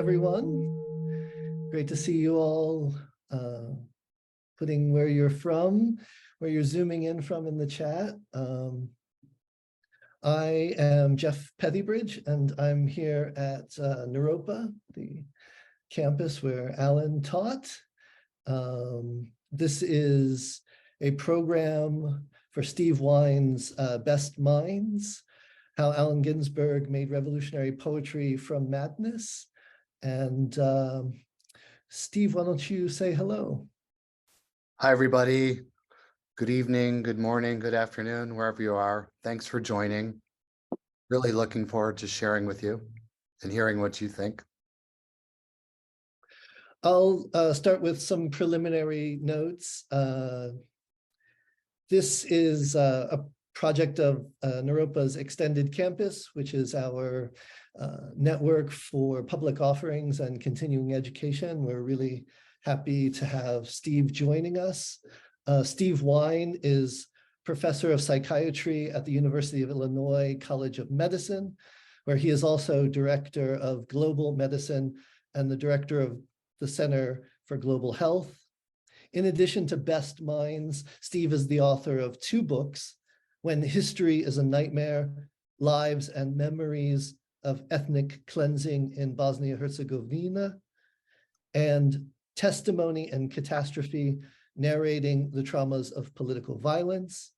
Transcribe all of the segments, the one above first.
everyone. Great to see you all putting where you're from, where you're zooming in from in the chat. I am Jeff Pethybridge, and I'm here at Naropa, the campus where Allen taught. This is a program for Stevan Weine's Best Minds, how Allen Ginsberg made revolutionary poetry from madness. And Steve, why don't you say hello? Hi, everybody. Good evening, good morning, good afternoon, wherever you are. Thanks for joining. Really looking forward to sharing with you and hearing what you think. I'll start with some preliminary notes. This is a project of Naropa's Extended Campus, which is our network for public offerings and continuing education. We're really happy to have Steve joining us. Stevan Weine is professor of psychiatry at the University of Illinois College of Medicine, where he is also director of global medicine and the director of the Center for Global Health. In addition to Best Minds, Steve is the author of 2 books, When History is a Nightmare, Lives and Memories of Ethnic Cleansing in Bosnia-Herzegovina, and Testimony and Catastrophe, Narrating the Traumas of Political Violence.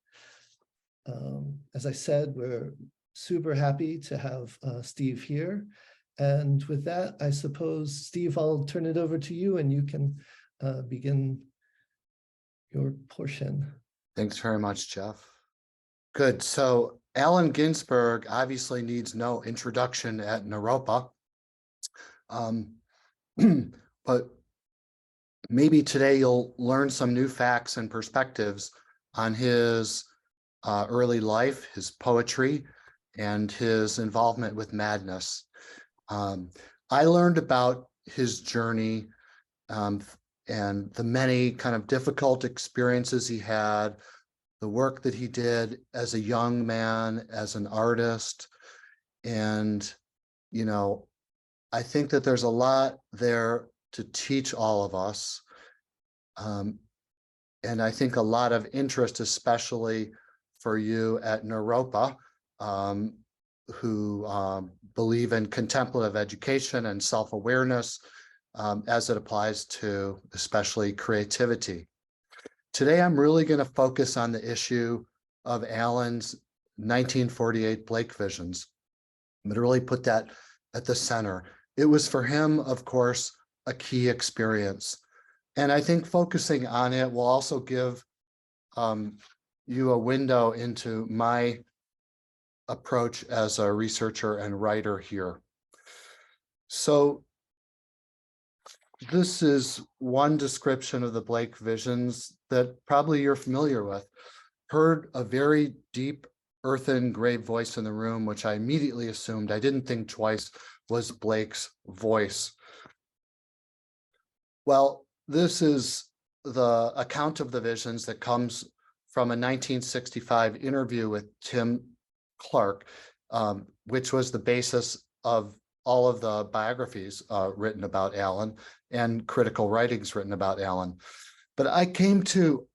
As I said, we're super happy to have Steve here. And with that, I suppose, Steve, I'll turn it over to you and you can begin your portion. Thanks very much, Jeff. Good. So Allen Ginsberg obviously needs no introduction at Naropa. But maybe today you'll learn some new facts and perspectives on his early life, his poetry, and his involvement with madness. I learned about his journey and the many kind of difficult experiences he had, the work that he did as a young man, as an artist. And, you know, I think that there's a lot there to teach all of us. And I think a lot of interest, especially for you at Naropa, who believe in contemplative education and self-awareness as it applies to especially creativity. Today, I'm really going to focus on the issue of Allen's 1948 Blake visions. I'm going to really put that at the center. It was for him, of course, a key experience. And I think focusing on it will also give you a window into my approach as a researcher and writer here. So this is one description of the Blake visions that probably you're familiar with. Heard a very deep, earthen, grave voice in the room, which I immediately assumed, I didn't think twice, was Blake's voice. Well, this is the account of the visions that comes from a 1965 interview with Tim Clark, which was the basis of all of the biographies written about Allen and critical writings written about Allen. But I came to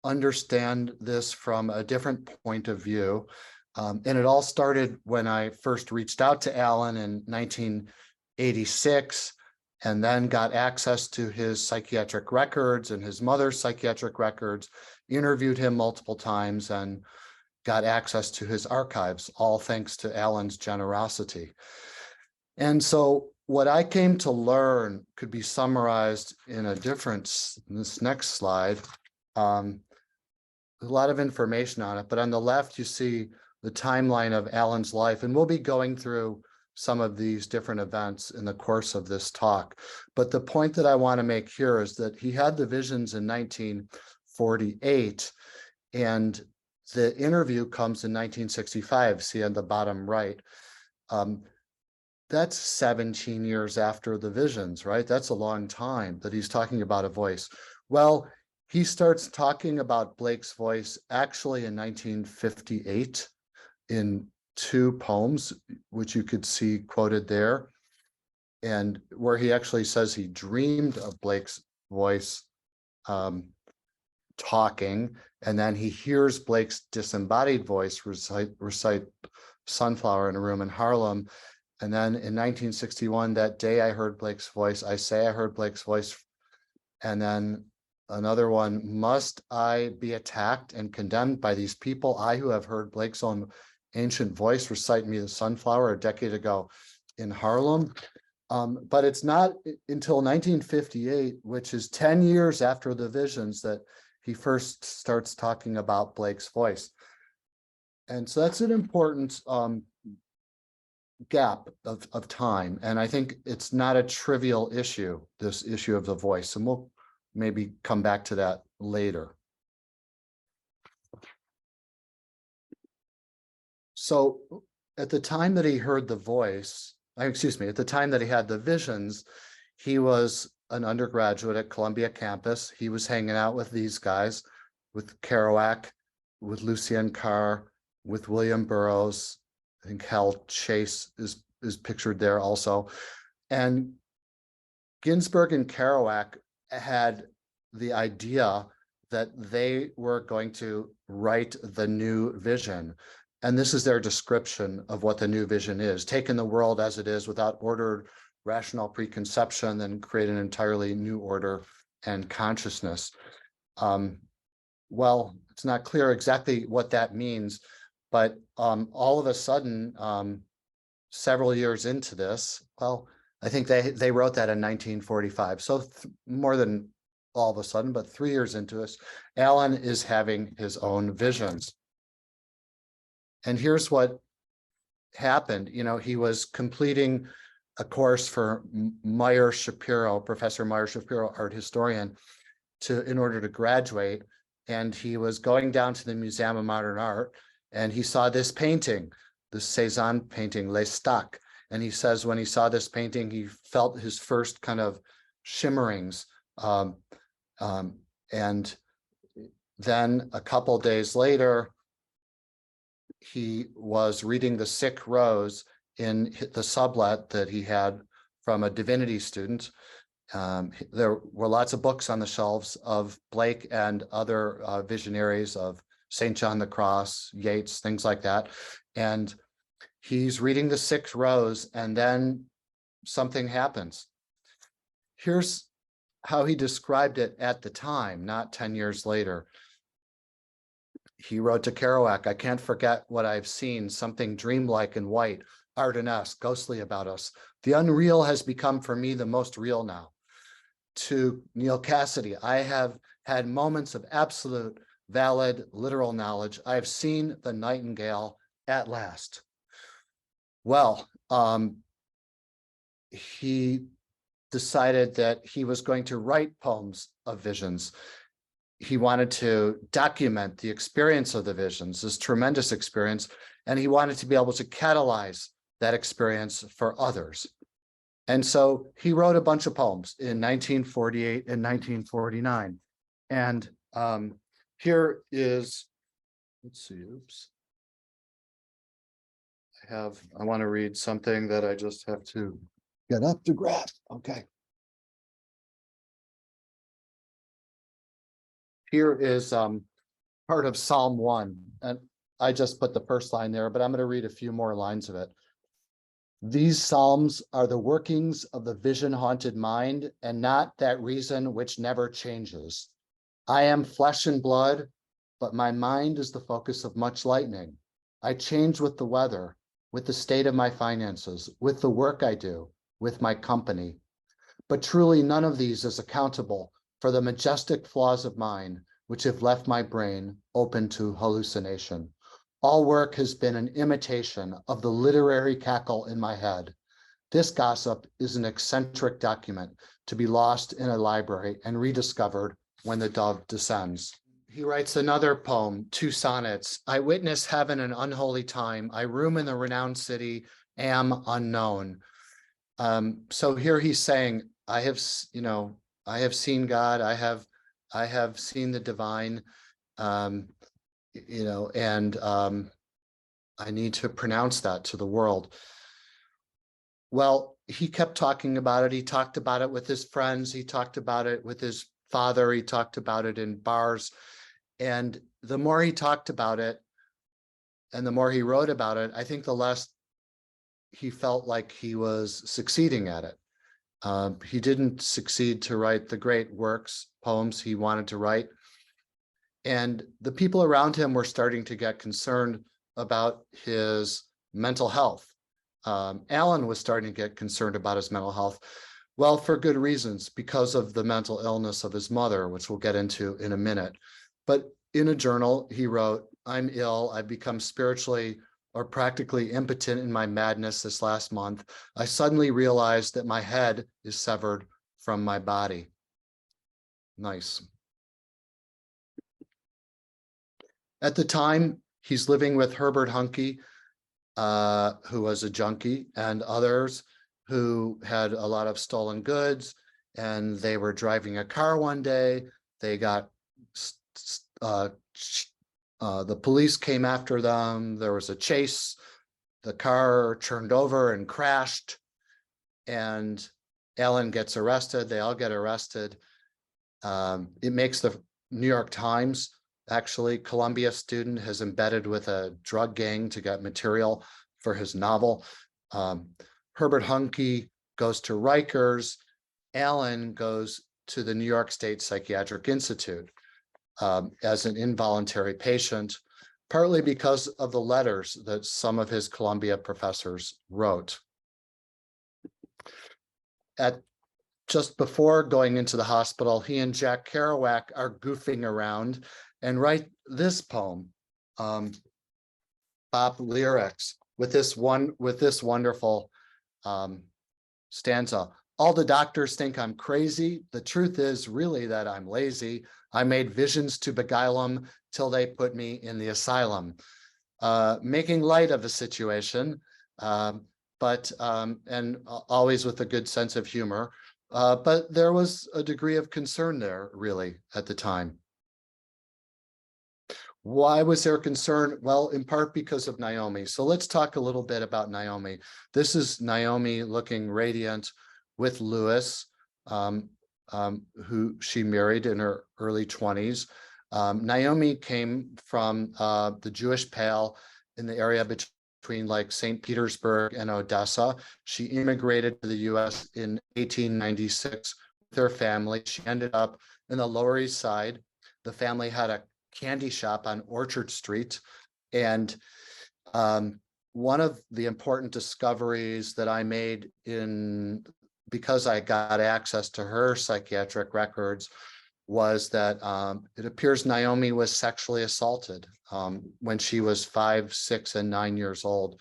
understand this from a different point of view. And it all started when I first reached out to Allen in 1986, and then got access to his psychiatric records and his mother's psychiatric records, interviewed him multiple times, and got access to his archives, all thanks to Allen's generosity. And so what I came to learn could be summarized in this next slide. A lot of information on it, but on the left, you see the timeline of Allen's life, and we'll be going through some of these different events in the course of this talk. But the point that I want to make here is that he had the visions in 1948, and the interview comes in 1965, see on the bottom right. That's 17 years after the visions, right? That's a long time that he's talking about a voice. Well, he starts talking about Blake's voice actually in 1958 in 2 poems, which you could see quoted there. and where he actually says he dreamed of Blake's voice talking, and then he hears Blake's disembodied voice recite Sunflower in a room in Harlem. And then in 1961, that day I heard Blake's voice, I say I heard Blake's voice. And then another one, must I be attacked and condemned by these people, I who have heard Blake's own ancient voice recite me the Sunflower a decade ago in Harlem. But it's not until 1958, which is 10 years after the visions, that he first starts talking about Blake's voice. And so that's an important gap of time. And I think it's not a trivial issue, this issue of the voice. And we'll maybe come back to that later. So at the time that he heard the voice, excuse me, at the time that he had the visions, he was an undergraduate at Columbia campus. He was hanging out with these guys, with Kerouac, with Lucien Carr, with William Burroughs. I think Hal Chase is pictured there also. And Ginsberg and Kerouac had the idea that they were going to write the new vision. And this is their description of what the new vision is: taking the world as it is without ordered, rational preconception, then create an entirely new order and consciousness. Well, it's not clear exactly what that means, but all of a sudden, several years into this, well, I think they wrote that in 1945. So more than all of a sudden, but 3 years into this, Allen is having his own visions. And here's what happened. You know, he was completing a course for Meyer Shapiro, Professor Meyer Shapiro, art historian, in order to graduate. And he was going down to the Museum of Modern Art, and he saw this painting, the Cézanne painting, Les Stacks. And he says when he saw this painting, he felt his first kind of shimmerings. And then a couple days later, he was reading The Sick Rose in the sublet that he had from a divinity student. There were lots of books on the shelves of Blake and other visionaries of St. John the Cross, Yeats, things like that. And he's reading The Sick Rose, and then something happens. Here's how he described it at the time, not 10 years later. He wrote to Kerouac, "I can't forget what I've seen, something dreamlike and white, Ardennesque, ghostly about us. The unreal has become for me the most real now." To Neil Cassidy, "I have had moments of absolute, valid, literal knowledge. I have seen the nightingale at last." Well, he decided that he was going to write poems of visions. He wanted to document the experience of the visions, this tremendous experience, and he wanted to be able to catalyze that experience for others. And so he wrote a bunch of poems in 1948 and 1949. And here is, let's see, oops. I want to read something that I just have to get up to grab. Okay. Here is part of Psalm 1, and I just put the first line there, but I'm going to read a few more lines of it. "These psalms are the workings of the vision-haunted mind, and not that reason which never changes. I am flesh and blood, but my mind is the focus of much lightning. I change with the weather, with the state of my finances, with the work I do, with my company. But truly none of these is accountable for the majestic flaws of mine, which have left my brain open to hallucination. All work has been an imitation of the literary cackle in my head. This gossip is an eccentric document to be lost in a library and rediscovered when the dove descends." He writes another poem, 2 sonnets. "I witness heaven an unholy time. I room in the renowned city, am unknown." So here he's saying, I have seen God. I have seen the divine, and I need to pronounce that to the world. Well, he kept talking about it. He talked about it with his friends. He talked about it with his father. He talked about it in bars. And the more he talked about it and the more he wrote about it, I think the less he felt like he was succeeding at it. He didn't succeed to write the great works, poems he wanted to write. And the people around him were starting to get concerned about his mental health. Allen was starting to get concerned about his mental health. Well, for good reasons, because of the mental illness of his mother, which we'll get into in a minute. But in a journal, he wrote, "I'm ill. I've become spiritually or practically impotent in my madness this last month. I suddenly realized that my head is severed from my body." Nice. At the time, he's living with Herbert Huncke, who was a junkie, and others who had a lot of stolen goods, and they were driving a car one day. They got, the police came after them. There was a chase. The car turned over and crashed, and Allen gets arrested. They all get arrested. It makes the New York Times. Actually, Columbia student has embedded with a drug gang to get material for his novel. Herbert Huncke goes to Rikers. Allen goes to the New York State Psychiatric Institute as an involuntary patient, partly because of the letters that some of his Columbia professors wrote. Just before going into the hospital, he and Jack Kerouac are goofing around and write this poem, Bop Lyrics, with this wonderful stanza. "All the doctors think I'm crazy. The truth is really that I'm lazy. I made visions to beguile them till they put me in the asylum." Making light of the situation, but and always with a good sense of humor. But there was a degree of concern there, really, at the time. Why was there concern? Well, in part because of Naomi. So let's talk a little bit about Naomi. This is Naomi looking radiant with Louis, who she married in her early 20s. Naomi came from the Jewish Pale in the area between like St. Petersburg and Odessa. She immigrated to the US in 1896 with her family. She ended up in the Lower East Side. The family had a candy shop on Orchard Street. And one of the important discoveries that I made because I got access to her psychiatric records was that it appears Naomi was sexually assaulted when she was 5, 6, and 9 years old.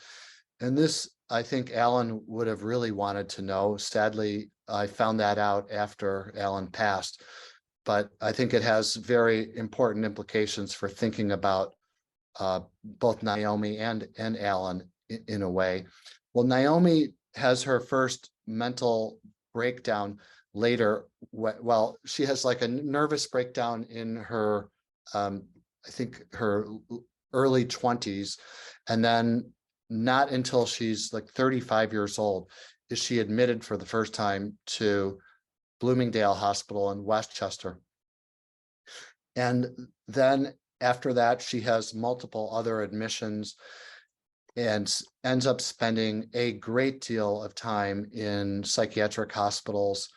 And this, I think Allen would have really wanted to know. Sadly, I found that out after Allen passed. But I think it has very important implications for thinking about both Naomi and Allen in a way. Well, Naomi has her first mental breakdown later. Well, she has like a nervous breakdown in her, I think her early 20s. And then not until she's like 35 years old is she admitted for the first time to Bloomingdale Hospital in Westchester. And then after that, she has multiple other admissions and ends up spending a great deal of time in psychiatric hospitals,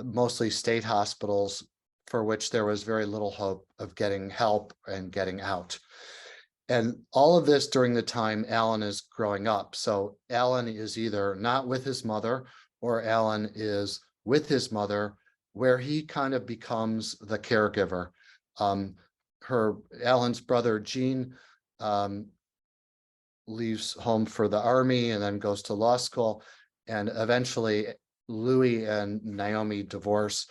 mostly state hospitals, for which there was very little hope of getting help and getting out. And all of this during the time Allen is growing up. So Allen is either not with his mother or Allen is with his mother, where he kind of becomes the caregiver. Allen's brother, Gene, leaves home for the army and then goes to law school. And eventually Louis and Naomi divorce,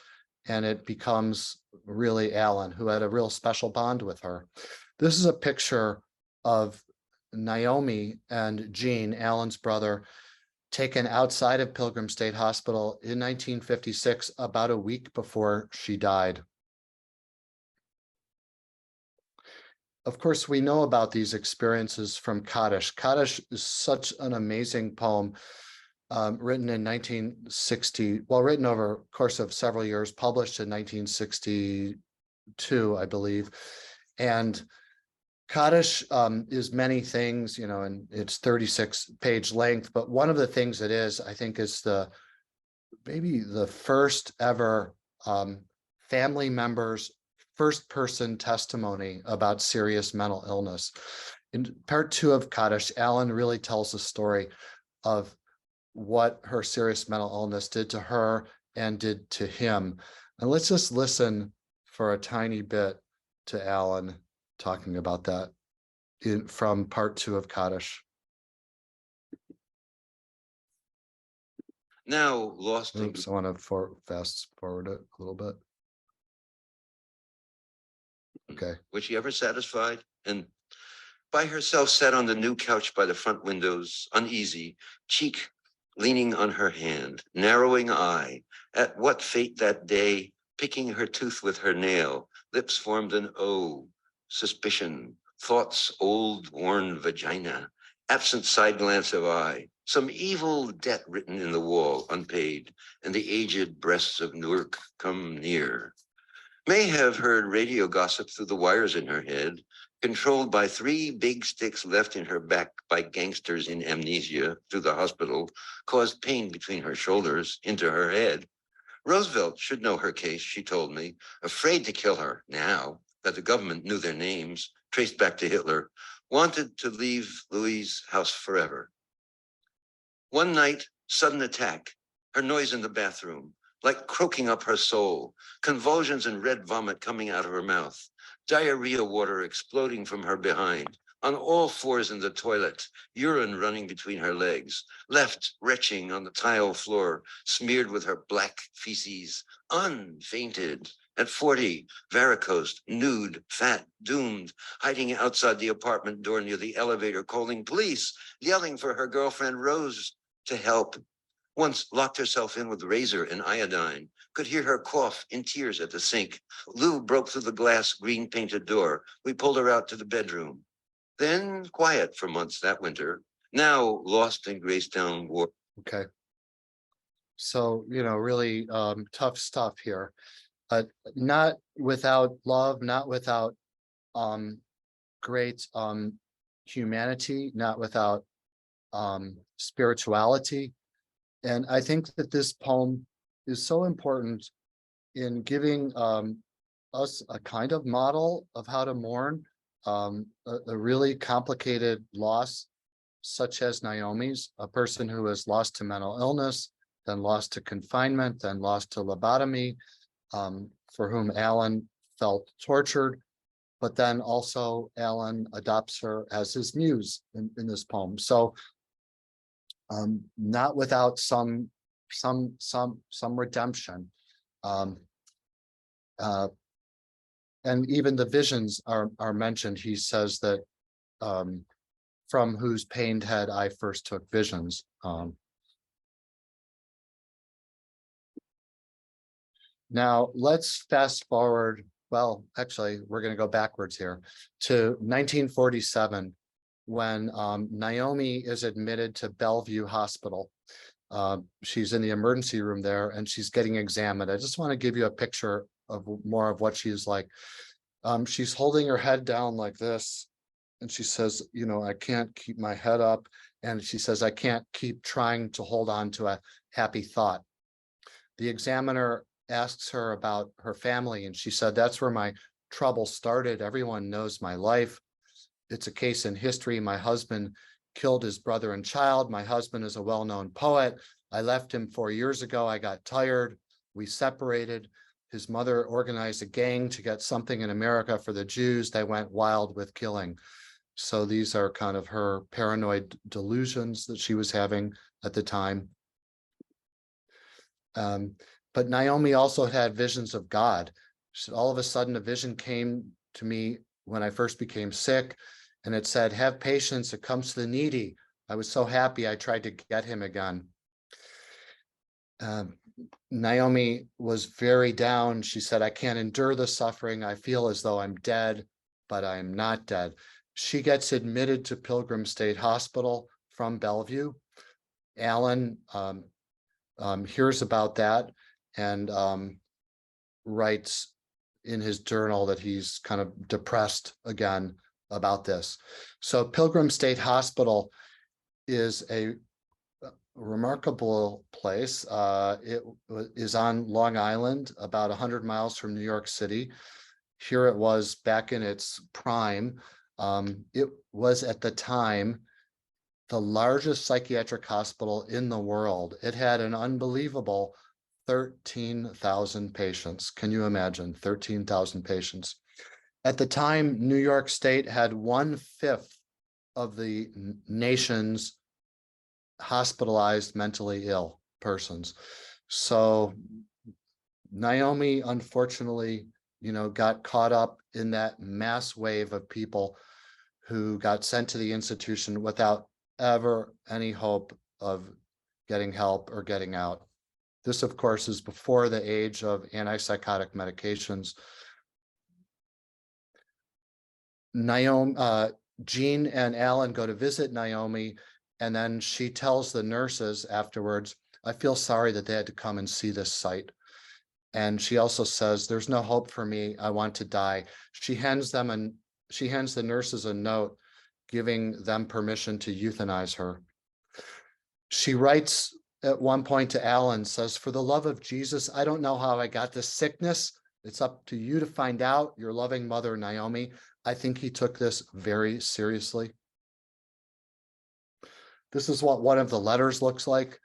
and it becomes really Allen, who had a real special bond with her. This is a picture of Naomi and Gene, Allen's brother, taken outside of Pilgrim State Hospital in 1956, about a week before she died. Of course, we know about these experiences from Kaddish. Kaddish is such an amazing poem. written in 1960, well, written over a course of several years, published in 1962, I believe. And Kaddish is many things, and it's 36-page length, but one of the things it is, I think, is maybe the first ever family members first person testimony about serious mental illness. In part 2 of Kaddish, Allen really tells the story of what her serious mental illness did to her and did to him. And let's just listen for a tiny bit to Allen talking about that from part 2 of Kaddish. Now lost. Oops, I want to fast forward it a little bit. Okay. Was she ever satisfied? And by herself sat on the new couch by the front windows, uneasy, cheek leaning on her hand, narrowing eye, at what fate that day, picking her tooth with her nail, lips formed an O, suspicion, thoughts old worn vagina, absent side glance of eye, some evil debt written in the wall, unpaid, and the aged breasts of Newark come near. May have heard radio gossip through the wires in her head, controlled by 3 big sticks left in her back by gangsters in amnesia through the hospital, caused pain between her shoulders into her head. Roosevelt should know her case, she told me, afraid to kill her now that the government knew their names, traced back to Hitler, wanted to leave Louise' house forever. One night, sudden attack, her noise in the bathroom, like croaking up her soul, convulsions and red vomit coming out of her mouth, diarrhea water exploding from her behind, on all fours in the toilet, urine running between her legs, left retching on the tile floor, smeared with her black feces, unfainted. At 40, varicose, nude, fat, doomed, hiding outside the apartment door near the elevator, calling police, yelling for her girlfriend Rose to help. Once locked herself in with razor and iodine, could hear her cough in tears at the sink. Lou broke through the glass green painted door. We pulled her out to the bedroom. Then quiet for months that winter, now lost in Gracetown War. Okay. So, really tough stuff here. Not without love, not without great humanity, not without spirituality. And I think that this poem is so important in giving us a kind of model of how to mourn a really complicated loss, such as Naomi's, a person who is lost to mental illness, then lost to confinement, then lost to lobotomy, for whom Allen felt tortured, but then also Allen adopts her as his muse in this poem. So not without some redemption. And even the visions are mentioned. He says that from whose pained head I first took visions. Now let's fast forward. Well, actually, we're going to go backwards here to 1947, when Naomi is admitted to Bellevue Hospital. She's in the emergency room there and she's getting examined. I just want to give you a picture of more of what she's like. She's holding her head down like this. And she says, I can't keep my head up. And she says, I can't keep trying to hold on to a happy thought. The examiner asks her about her family. And she said, that's where my trouble started. Everyone knows my life. It's a case in history. My husband killed his brother and child. My husband is a well-known poet. I left him 4 years ago. I got tired. We separated. His mother organized a gang to get something in America for the Jews. They went wild with killing. So these are kind of her paranoid delusions that she was having at the time. But Naomi also had visions of God. So all of a sudden, a vision came to me when I first became sick. And it said, have patience, it comes to the needy. I was so happy I tried to get him again. Naomi was very down. She said, I can't endure the suffering. I feel as though I'm dead, but I'm not dead. She gets admitted to Pilgrim State Hospital from Bellevue. Allen hears about that and writes in his journal that he's kind of depressed again about this. So Pilgrim State Hospital is a remarkable place. It is on Long Island, about 100 miles from New York City. Here it was back in its prime. It was at the time the largest psychiatric hospital in the world. It had an unbelievable 13,000 patients. Can you imagine 13,000 patients? At the time, New York State had 1/5 of the nation's hospitalized mentally ill persons. So Naomi, unfortunately, got caught up in that mass wave of people who got sent to the institution without ever any hope of getting help or getting out. This, of course, is before the age of antipsychotic medications. Jean and Allen go to visit Naomi, and then she tells the nurses afterwards, I feel sorry that they had to come and see this site. And she also says, there's no hope for me. I want to die. She hands the nurses a note giving them permission to euthanize her. She writes at one point to Allen, says, for the love of Jesus, I don't know how I got this sickness. It's up to you to find out. Your loving mother, Naomi. I think he took this very seriously. This is what one of the letters looks like.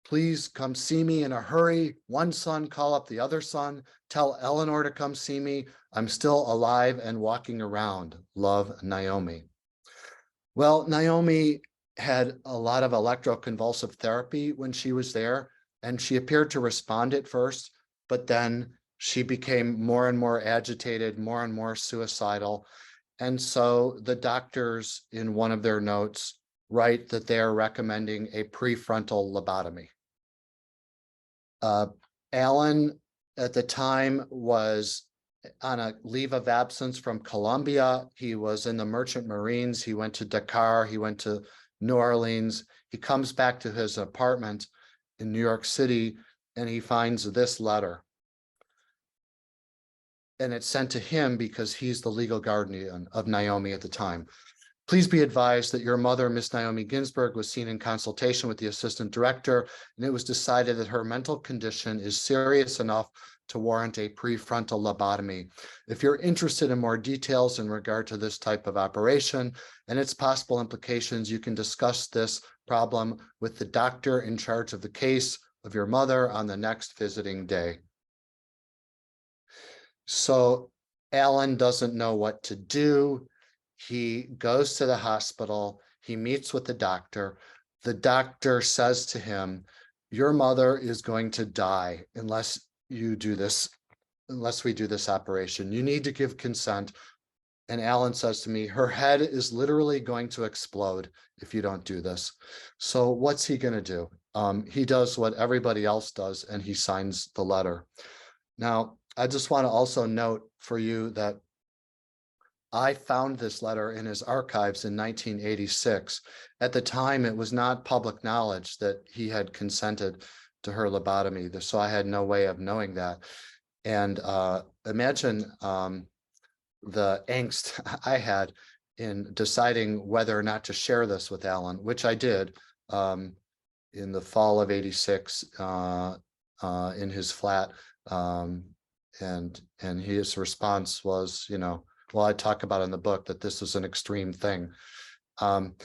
Please come see me in a hurry. One son, call up the other son. Tell Eleanor to come see me. I'm still alive and walking around. Love, Naomi. Well, Naomi had a lot of electroconvulsive therapy when she was there, and she appeared to respond at first, but then she became more and more agitated, more and more suicidal. And so the doctors in one of their notes write that they are recommending a prefrontal lobotomy. Allen at the time was on a leave of absence from Colombia. He was in the Merchant Marines. He went to Dakar. He went to New Orleans. He comes back to his apartment in New York City, and he finds this letter. And it's sent to him because he's the legal guardian of Naomi at the time. Please be advised that your mother, Miss Naomi Ginsberg, was seen in consultation with the assistant director, and it was decided that her mental condition is serious enough to warrant a prefrontal lobotomy. If you're interested in more details in regard to this type of operation and its possible implications, you can discuss this problem with the doctor in charge of the case of your mother on the next visiting day. So Allen doesn't know what to do. He goes to the hospital. He meets with the doctor. The doctor says to him, your mother is going to die unless we do this operation. You need to give consent. And Allen says to me, her head is literally going to explode if you don't do this. So what's he going to do? He does what everybody else does, and he signs the letter. Now, I just want to also note for you that I found this letter in his archives in 1986. At the time, it was not public knowledge that he had consented to her lobotomy, so I had no way of knowing that. And imagine the angst I had in deciding whether or not to share this with Allen, which I did in the fall of '86 in his flat. And his response was, well, I talk about in the book that this is an extreme thing. Allen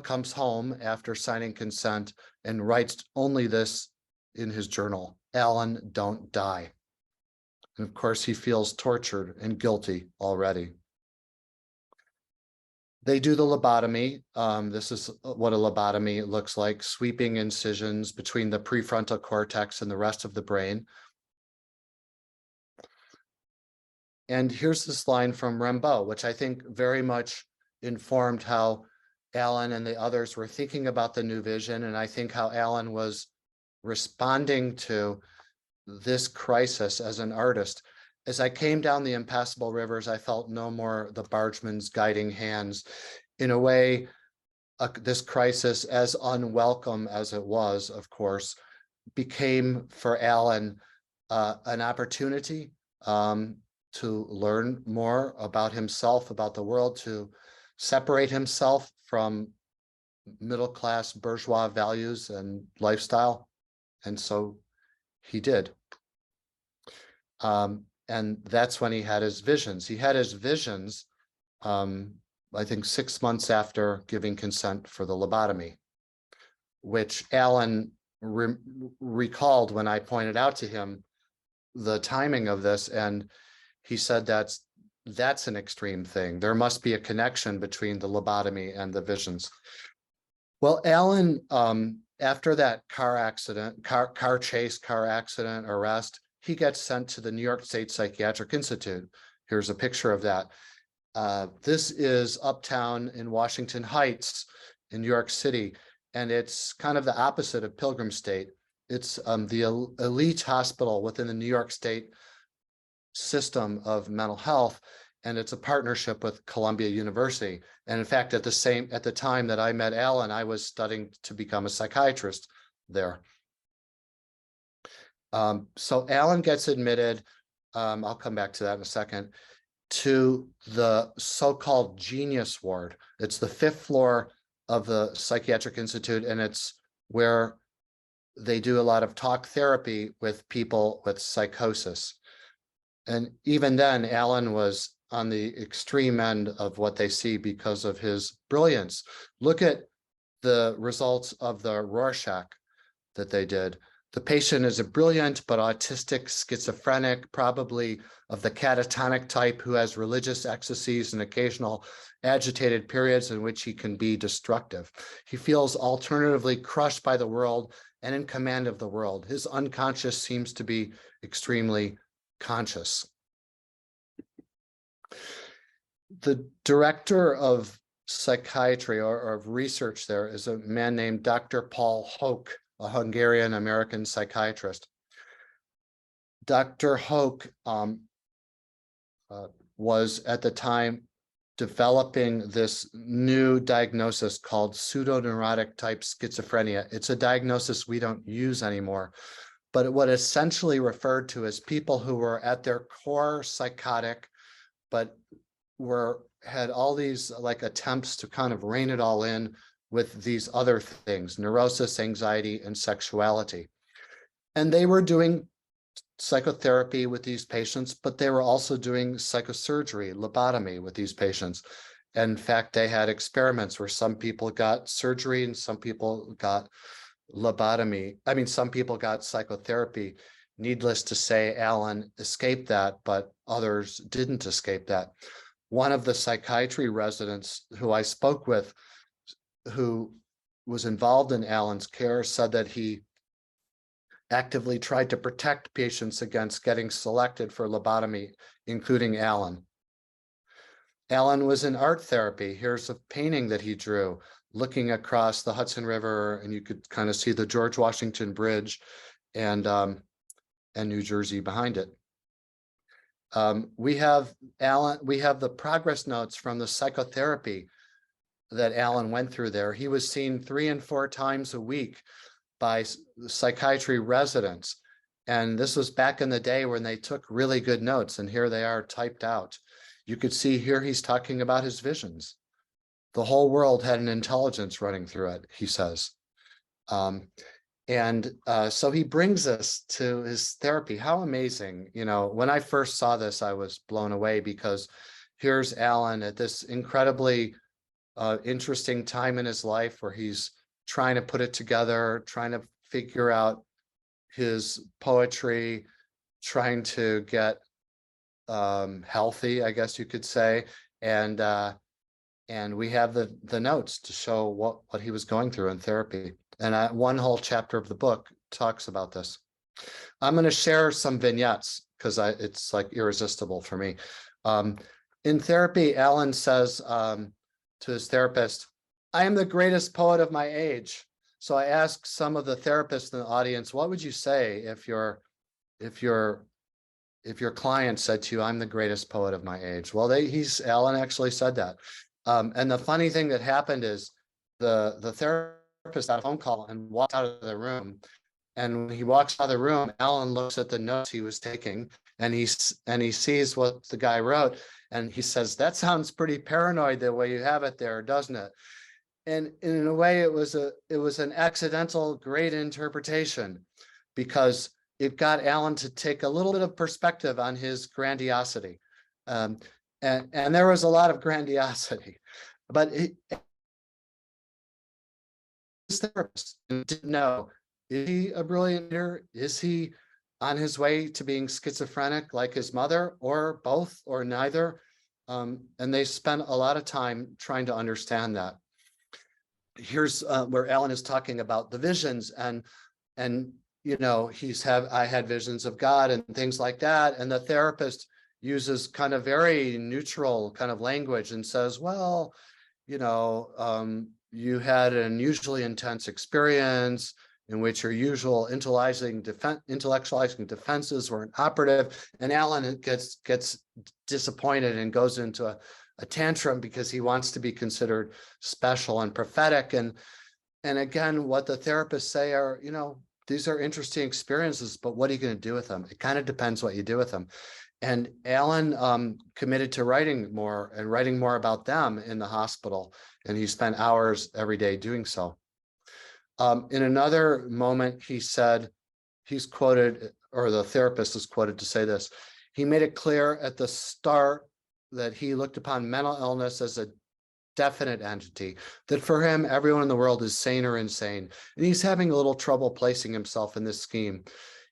comes home after signing consent and writes only this in his journal: Allen, don't die. And of course, he feels tortured and guilty already. They do the lobotomy. This is what a lobotomy looks like: sweeping incisions between the prefrontal cortex and the rest of the brain. And here's this line from Rimbaud, which I think very much informed how Allen and the others were thinking about the new vision, and I think how Allen was responding to this crisis as an artist. As I came down the impassable rivers, I felt no more the bargeman's guiding hands. In a way, this crisis, as unwelcome as it was, of course, became for Allen an opportunity to learn more about himself, about the world, to separate himself from middle-class bourgeois values and lifestyle. And so he did. And that's when he had his visions. He had his visions, I think 6 months after giving consent for the lobotomy, which Allen recalled when I pointed out to him the timing of this. And he said, that's an extreme thing. There must be a connection between the lobotomy and the visions. Well, Allen, after that car accident, car chase, car accident, arrest, he gets sent to the New York State Psychiatric Institute. Here's a picture of that. This is uptown in Washington Heights in New York City, and it's kind of the opposite of Pilgrim State. It's the elite hospital within the New York State system of mental health, and it's a partnership with Columbia University. And in fact, at the time that I met Allen, I was studying to become a psychiatrist there. So Allen gets admitted, I'll come back to that in a second, to the so-called genius ward. It's the 5th floor of the Psychiatric Institute, and it's where they do a lot of talk therapy with people with psychosis. And even then, Allen was on the extreme end of what they see because of his brilliance. Look at the results of the Rorschach that they did. The patient is a brilliant but autistic schizophrenic, probably of the catatonic type, who has religious ecstasies and occasional agitated periods in which he can be destructive. He feels alternatively crushed by the world and in command of the world. His unconscious seems to be extremely conscious. The director of psychiatry or of research there is a man named Dr. Paul Hoek, a Hungarian-American psychiatrist. Dr. Hoek was at the time developing this new diagnosis called pseudoneurotic type schizophrenia. It's a diagnosis we don't use anymore, but what essentially referred to as people who were at their core psychotic, but had all these like attempts to kind of rein it all in with these other things, neurosis, anxiety, and sexuality. And they were doing psychotherapy with these patients, but they were also doing psychosurgery, lobotomy with these patients. And in fact, they had experiments where some people got surgery and some people got lobotomy. I mean, some people got psychotherapy. Needless to say, Allen escaped that, but others didn't escape that. One of the psychiatry residents who I spoke with, who was involved in Allen's care, said that he actively tried to protect patients against getting selected for lobotomy, including Allen. Allen was in art therapy. Here's a painting that he drew looking across the Hudson River, and you could kind of see the George Washington Bridge and New Jersey behind it. We have the progress notes from the psychotherapy that Allen went through there. He was seen 3 and 4 times a week by psychiatry residents. And this was back in the day when they took really good notes, and here they are typed out. You could see here he's talking about his visions. The whole world had an intelligence running through it, he says. So he brings us to his therapy. How amazing. You know, when I first saw this, I was blown away, because here's Allen at this incredibly interesting time in his life where he's trying to put it together, trying to figure out his poetry, trying to get healthy, I guess you could say. And we have the notes to show what he was going through in therapy. And one whole chapter of the book talks about this. I'm going to share some vignettes because it's like irresistible for me. In therapy, Allen says to his therapist, "I am the greatest poet of my age." So I asked some of the therapists in the audience, what would you say if your if your client said to you, I'm the greatest poet of my age. Well, Allen actually said that. And the funny thing that happened is the therapist got a phone call and walked out of the room. And when he walks out of the room, Allen looks at the notes he was taking, and he sees what the guy wrote, and he says, that sounds pretty paranoid the way you have it there, doesn't it? And in a way, it was an accidental great interpretation, because it got Allen to take a little bit of perspective on his grandiosity. And there was a lot of grandiosity, but his therapist didn't know, is he a brilliant reader? Is he on his way to being schizophrenic like his mother, or both, or neither? And they spent a lot of time trying to understand that. Here's where Allen is talking about the visions, and you know, I had visions of God and things like that. And the therapist uses kind of very neutral kind of language and says, well, you know, you had an unusually intense experience in which your usual intellectualizing defenses weren't operative. And Allen gets disappointed and goes into a tantrum because he wants to be considered special and prophetic. And again, what the therapists say are, you know, these are interesting experiences, but what are you going to do with them? It kind of depends what you do with them. And Allen committed to writing more about them in the hospital. And he spent hours every day doing so. In another moment, he said, he's quoted, or the therapist is quoted to say this, he made it clear at the start that he looked upon mental illness as a definite entity, that for him, everyone in the world is sane or insane. And he's having a little trouble placing himself in this scheme.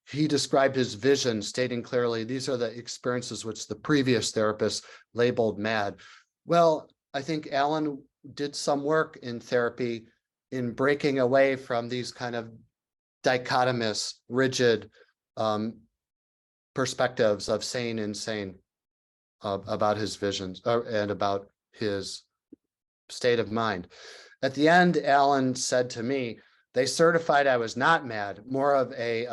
He described his vision, stating clearly, these are the experiences which the previous therapist labeled mad. Well, I think Allen did some work in therapy in breaking away from these kind of dichotomous, rigid perspectives of sane, insane about his visions and about his state of mind. At the end, Allen said to me, they certified I was not mad, more of a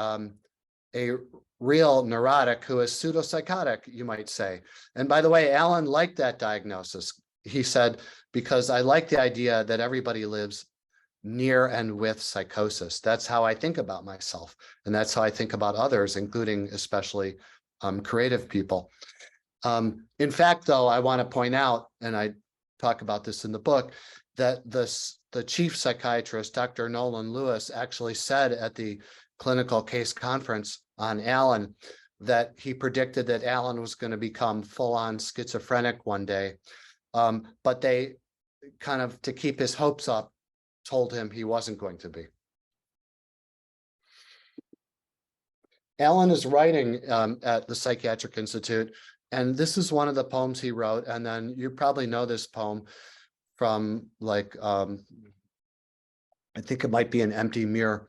real neurotic who is pseudopsychotic, you might say. And by the way, Allen liked that diagnosis. He said, because I like the idea that everybody lives near and with psychosis. That's how I think about myself. And that's how I think about others, including especially creative people. In fact, though, I want to point out, and I talk about this in the book, that the chief psychiatrist, Dr. Nolan Lewis, actually said at the clinical case conference on Allen that he predicted that Allen was going to become full-on schizophrenic one day. But they kind of, to keep his hopes up, told him he wasn't going to be. Allen is writing at the Psychiatric Institute, and this is one of the poems he wrote. And then you probably know this poem from, like, I think it might be An Empty Mirror.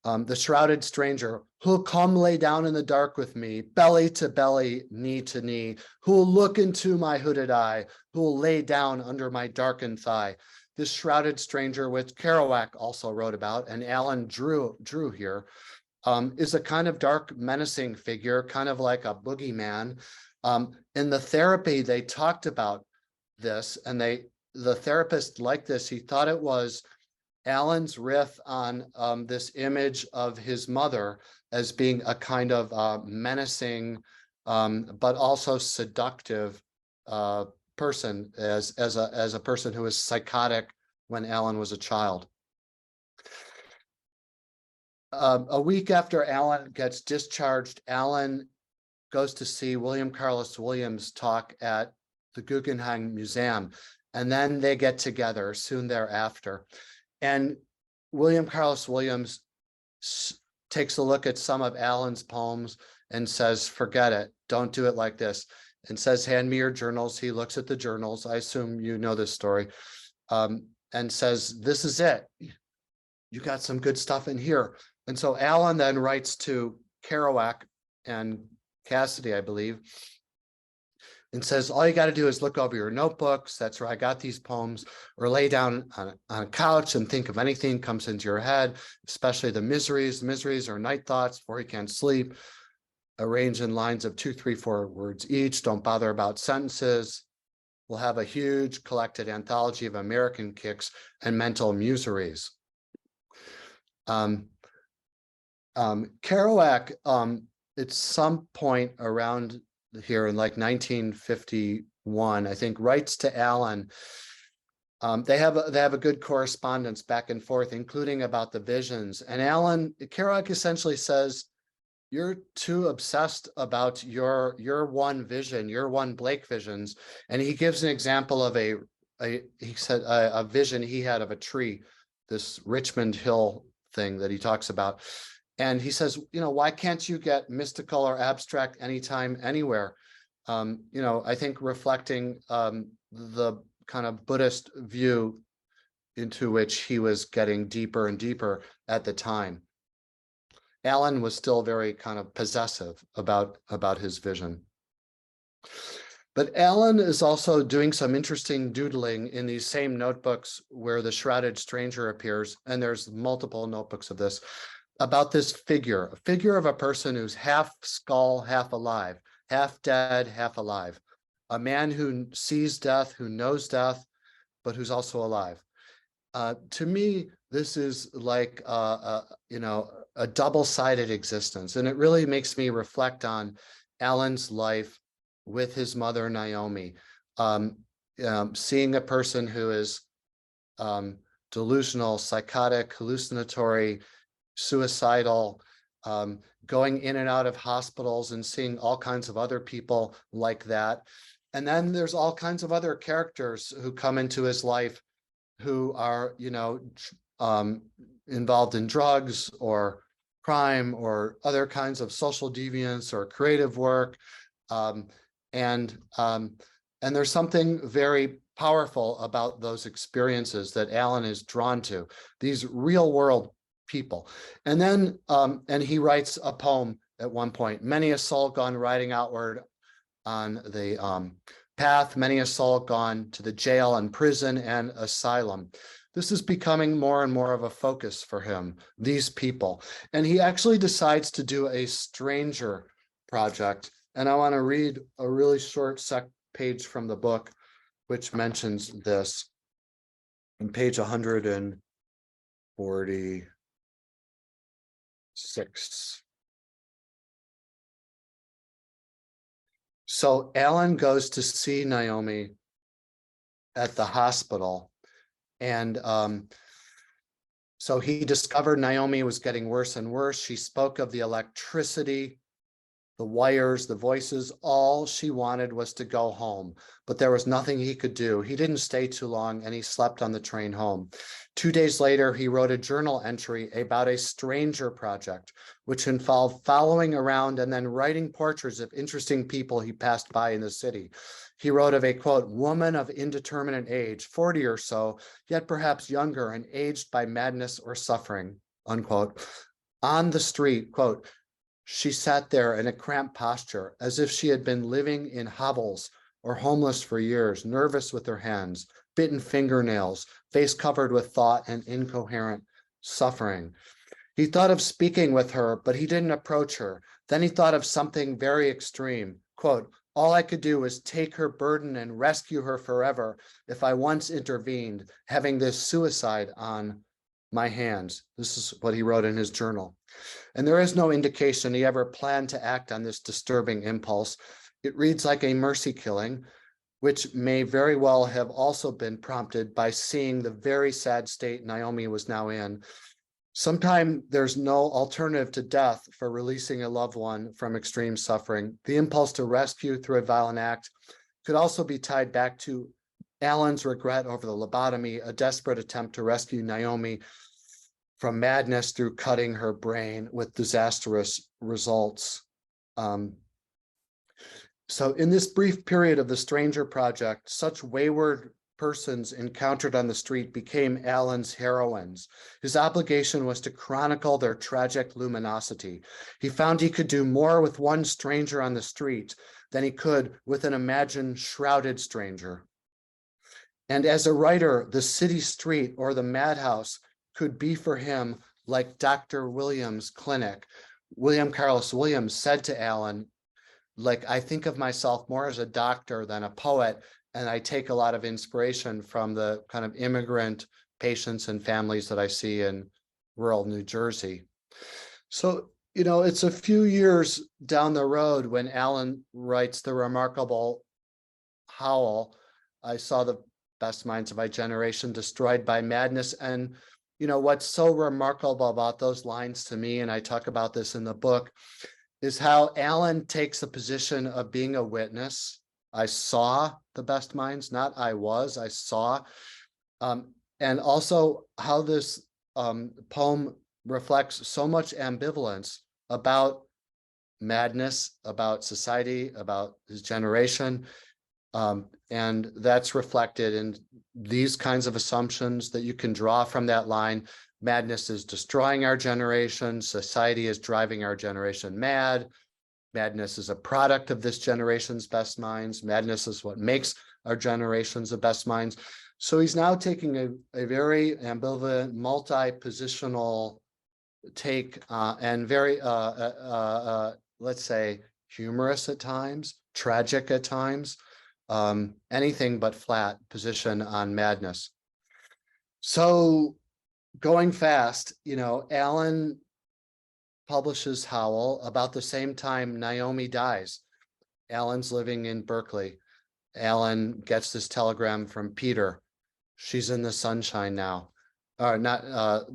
The shrouded stranger, who'll come lay down in the dark with me, belly to belly, knee to knee, who'll look into my hooded eye, who'll lay down under my darkened thigh. This shrouded stranger, which Kerouac also wrote about, and Allen drew here, is a kind of dark, menacing figure, kind of like a boogeyman. In the therapy, they talked about this, and the therapist liked this. He thought it was Allen's riff on this image of his mother as being a kind of menacing, but also seductive person, as a person who was psychotic when Allen was a child. A week after Allen gets discharged, Allen goes to see William Carlos Williams talk at the Guggenheim Museum, and then they get together soon thereafter. And William Carlos Williams takes a look at some of Allen's poems and says, forget it, don't do it like this, and says, hand me your journals. He looks at the journals, I assume you know this story, and says, this is it. You got some good stuff in here. And so Allen then writes to Kerouac and Cassidy, I believe, and says, all you got to do is look over your notebooks. That's where I got these poems, or lay down on a couch and think of anything that comes into your head, especially the miseries. The miseries are night thoughts before you can't sleep. arranged in lines of 2, 3, 4 words each. Don't bother about sentences. We'll have a huge collected anthology of American kicks and mental museries. Kerouac, at some point around here in like 1951, I think, writes to Allen. They have a good correspondence back and forth, including about the visions. And Kerouac essentially says, "You're too obsessed about your one vision, your one Blake visions." And he gives an example of he said a vision he had of a tree, this Richmond Hill thing that he talks about. And he says, why can't you get mystical or abstract anytime, anywhere? I think reflecting the kind of Buddhist view into which he was getting deeper and deeper at the time. Allen was still very kind of possessive about his vision. But Allen is also doing some interesting doodling in these same notebooks where the shrouded stranger appears, and there's multiple notebooks of this, about this figure, a figure of a person who's half skull, half alive, half dead, half alive. A man who sees death, who knows death, but who's also alive. To me, this is like a double-sided existence, and it really makes me reflect on Allen's life with his mother Naomi. Seeing a person who is delusional, psychotic, hallucinatory, suicidal, going in and out of hospitals and seeing all kinds of other people like that. And then there's all kinds of other characters who come into his life who are, involved in drugs or crime or other kinds of social deviance or creative work. And there's something very powerful about those experiences that Allen is drawn to, these real world people. And then, and he writes a poem at one point, "Many a soul gone riding outward on the path, many a soul gone to the jail and prison and asylum." This is becoming more and more of a focus for him, these people. And he actually decides to do a stranger project. And I want to read a really short page from the book, which mentions this on page 146. So Allen goes to see Naomi at the hospital. And so he discovered Naomi was getting worse and worse. She spoke of the electricity, the wires, the voices. All she wanted was to go home, but there was nothing he could do. He didn't stay too long, and he slept on the train home. 2 days later, he wrote a journal entry about a stranger project, which involved following around and then writing portraits of interesting people he passed by in the city. He wrote of a, quote, "woman of indeterminate age, 40 or so, yet perhaps younger and aged by madness or suffering," unquote. On the street, quote, "she sat there in a cramped posture, as if she had been living in hovels or homeless for years, nervous with her hands, bitten fingernails, face covered with thought and incoherent suffering." He thought of speaking with her, but he didn't approach her. Then he thought of something very extreme. Quote, "All I could do was take her burden and rescue her forever if I once intervened, having this suicide on my hands." This is what he wrote in his journal. And there is no indication he ever planned to act on this disturbing impulse. It reads like a mercy killing, which may very well have also been prompted by seeing the very sad state Naomi was now in. Sometimes there's no alternative to death for releasing a loved one from extreme suffering. The impulse to rescue through a violent act could also be tied back to Allen's regret over the lobotomy, a desperate attempt to rescue Naomi from madness through cutting her brain with disastrous results. So in this brief period of the Stranger Project, such wayward persons encountered on the street became Allen's heroines. His obligation was to chronicle their tragic luminosity. He found he could do more with one stranger on the street than he could with an imagined shrouded stranger. And as a writer, the city street or the madhouse could be for him like Dr. Williams' clinic, William Carlos Williams said to Allen, like, I think of myself more as a doctor than a poet, and I take a lot of inspiration from the kind of immigrant patients and families that I see in rural New Jersey. So, it's a few years down the road when Allen writes the remarkable Howl, I saw the best minds of my generation destroyed by madness. And, what's so remarkable about those lines to me, and I talk about this in the book, is how Allen takes the position of being a witness. I saw the best minds, not I was, I saw. And also how this poem reflects so much ambivalence about madness, about society, about his generation. And that's reflected in these kinds of assumptions that you can draw from that line. Madness is destroying our generation. Society is driving our generation mad. Madness is a product of this generation's best minds. Madness is what makes our generations the best minds. So he's now taking a very ambivalent, multi-positional take and very, let's say, humorous at times, tragic at times, anything but flat position on madness. So going fast, Allen publishes Howl about the same time Naomi dies. Allen's living in Berkeley. Allen gets this telegram from Peter. She's in the sunshine now. Or not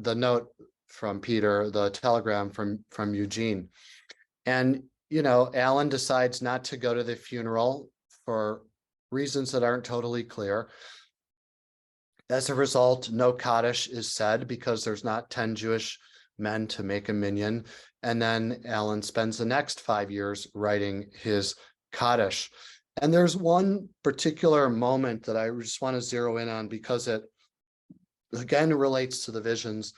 the note from Peter, the telegram from Eugene. And, Allen decides not to go to the funeral for reasons that aren't totally clear. As a result, no Kaddish is said because there's not 10 Jewish men to make a minyan. And then Allen spends the next 5 years writing his Kaddish. And there's one particular moment that I just want to zero in on because it, again, relates to the visions.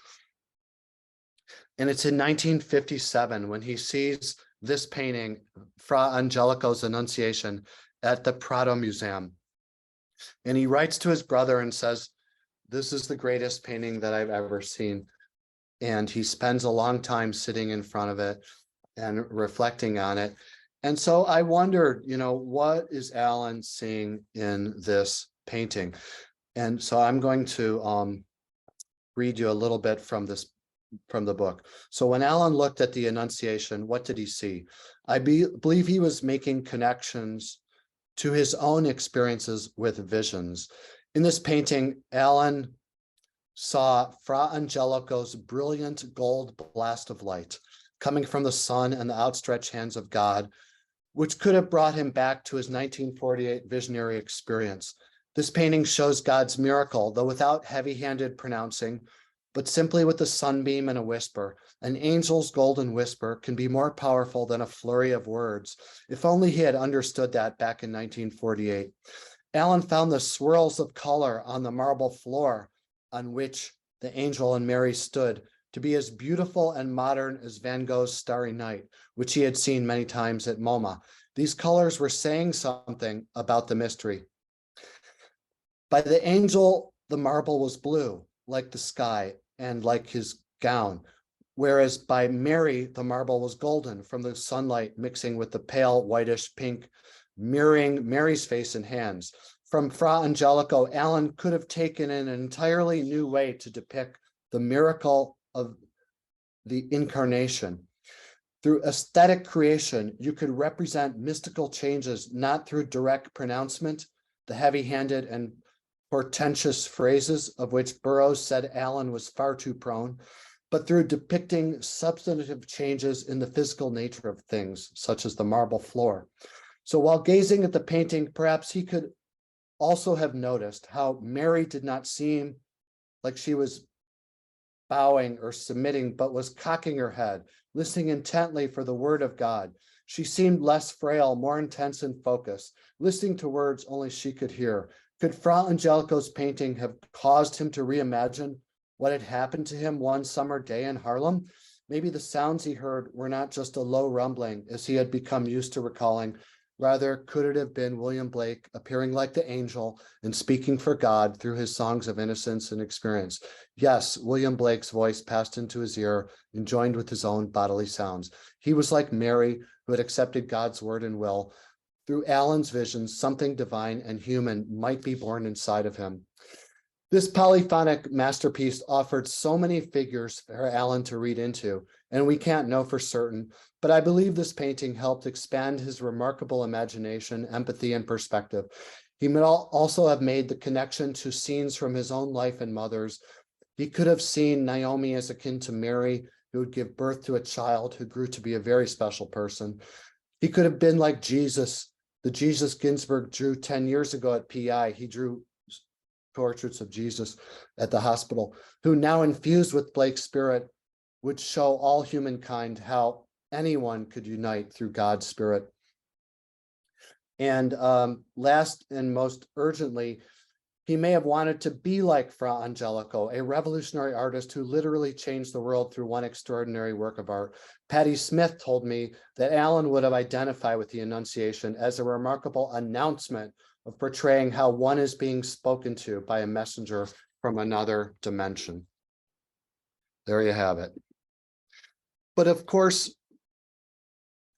And it's in 1957 when he sees this painting, Fra Angelico's Annunciation, at the Prado Museum. And he writes to his brother and says, this is the greatest painting that I've ever seen. And he spends a long time sitting in front of it and reflecting on it. And so I wondered, what is Allen seeing in this painting? And so I'm going to read you a little bit from the book. So when Allen looked at the Annunciation, what did he see? I believe he was making connections to his own experiences with visions. In this painting, Allen saw Fra Angelico's brilliant gold blast of light coming from the sun and the outstretched hands of God, which could have brought him back to his 1948 visionary experience. This painting shows God's miracle, though without heavy-handed pronouncing, but simply with a sunbeam and a whisper. An angel's golden whisper can be more powerful than a flurry of words. If only he had understood that back in 1948. Allen found the swirls of color on the marble floor on which the angel and Mary stood to be as beautiful and modern as Van Gogh's Starry Night, which he had seen many times at MoMA. These colors were saying something about the mystery. By the angel, the marble was blue, like the sky and like his gown, whereas by Mary, the marble was golden from the sunlight mixing with the pale whitish pink, mirroring Mary's face and hands. From Fra Angelico, Allen could have taken in an entirely new way to depict the miracle of the incarnation. Through aesthetic creation, you could represent mystical changes, not through direct pronouncement, the heavy-handed and portentous phrases of which Burroughs said Allen was far too prone, but through depicting substantive changes in the physical nature of things, such as the marble floor. So while gazing at the painting, perhaps he could also have noticed how Mary did not seem like she was bowing or submitting, but was cocking her head, listening intently for the word of God. She seemed less frail, more intense in focus, listening to words only she could hear. Could Fra Angelico's painting have caused him to reimagine what had happened to him one summer day in Harlem? Maybe the sounds he heard were not just a low rumbling, as he had become used to recalling, Rather, could it have been William Blake appearing like the angel and speaking for God through his songs of innocence and experience? Yes, William Blake's voice passed into his ear and joined with his own bodily sounds. He was like Mary, who had accepted God's word and will. Through Allen's visions, something divine and human might be born inside of him. This polyphonic masterpiece offered so many figures for Allen to read into, and we can't know for certain, but I believe this painting helped expand his remarkable imagination, empathy, and perspective. He might also have made the connection to scenes from his own life and mother's. He could have seen Naomi as akin to Mary, who would give birth to a child who grew to be a very special person. He could have been like Jesus, the Jesus Ginsberg drew 10 years ago at PI. He drew portraits of Jesus at the hospital, who now infused with Blake's spirit would show all humankind how anyone could unite through God's spirit. And last and most urgently, he may have wanted to be like Fra Angelico, a revolutionary artist who literally changed the world through one extraordinary work of art. Patti Smith told me that Allen would have identified with the Annunciation as a remarkable announcement of portraying how one is being spoken to by a messenger from another dimension. There you have it. But of course,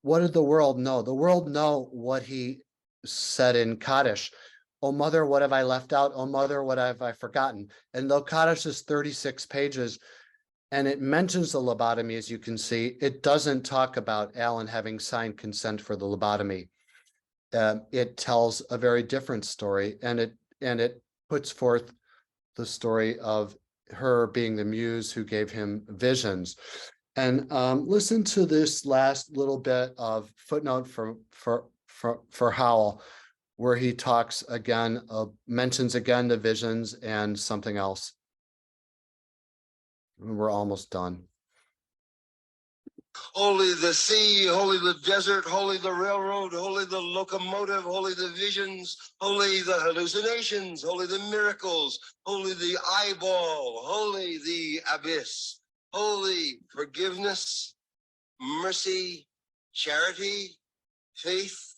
what did the world know? The world know what he said in Kaddish. Oh, mother, what have I left out? Oh, mother, what have I forgotten? And though Kaddish is 36 pages, and it mentions the lobotomy, as you can see, it doesn't talk about Allen having signed consent for the lobotomy. It tells a very different story, and it puts forth the story of her being the muse who gave him visions. And listen to this last little bit of footnote for Howell, where he talks again, mentions again the visions and something else. We're almost done. Holy the sea, holy the desert, holy the railroad, holy the locomotive, holy the visions, holy the hallucinations, holy the miracles, holy the eyeball, holy the abyss, holy forgiveness, mercy, charity, faith,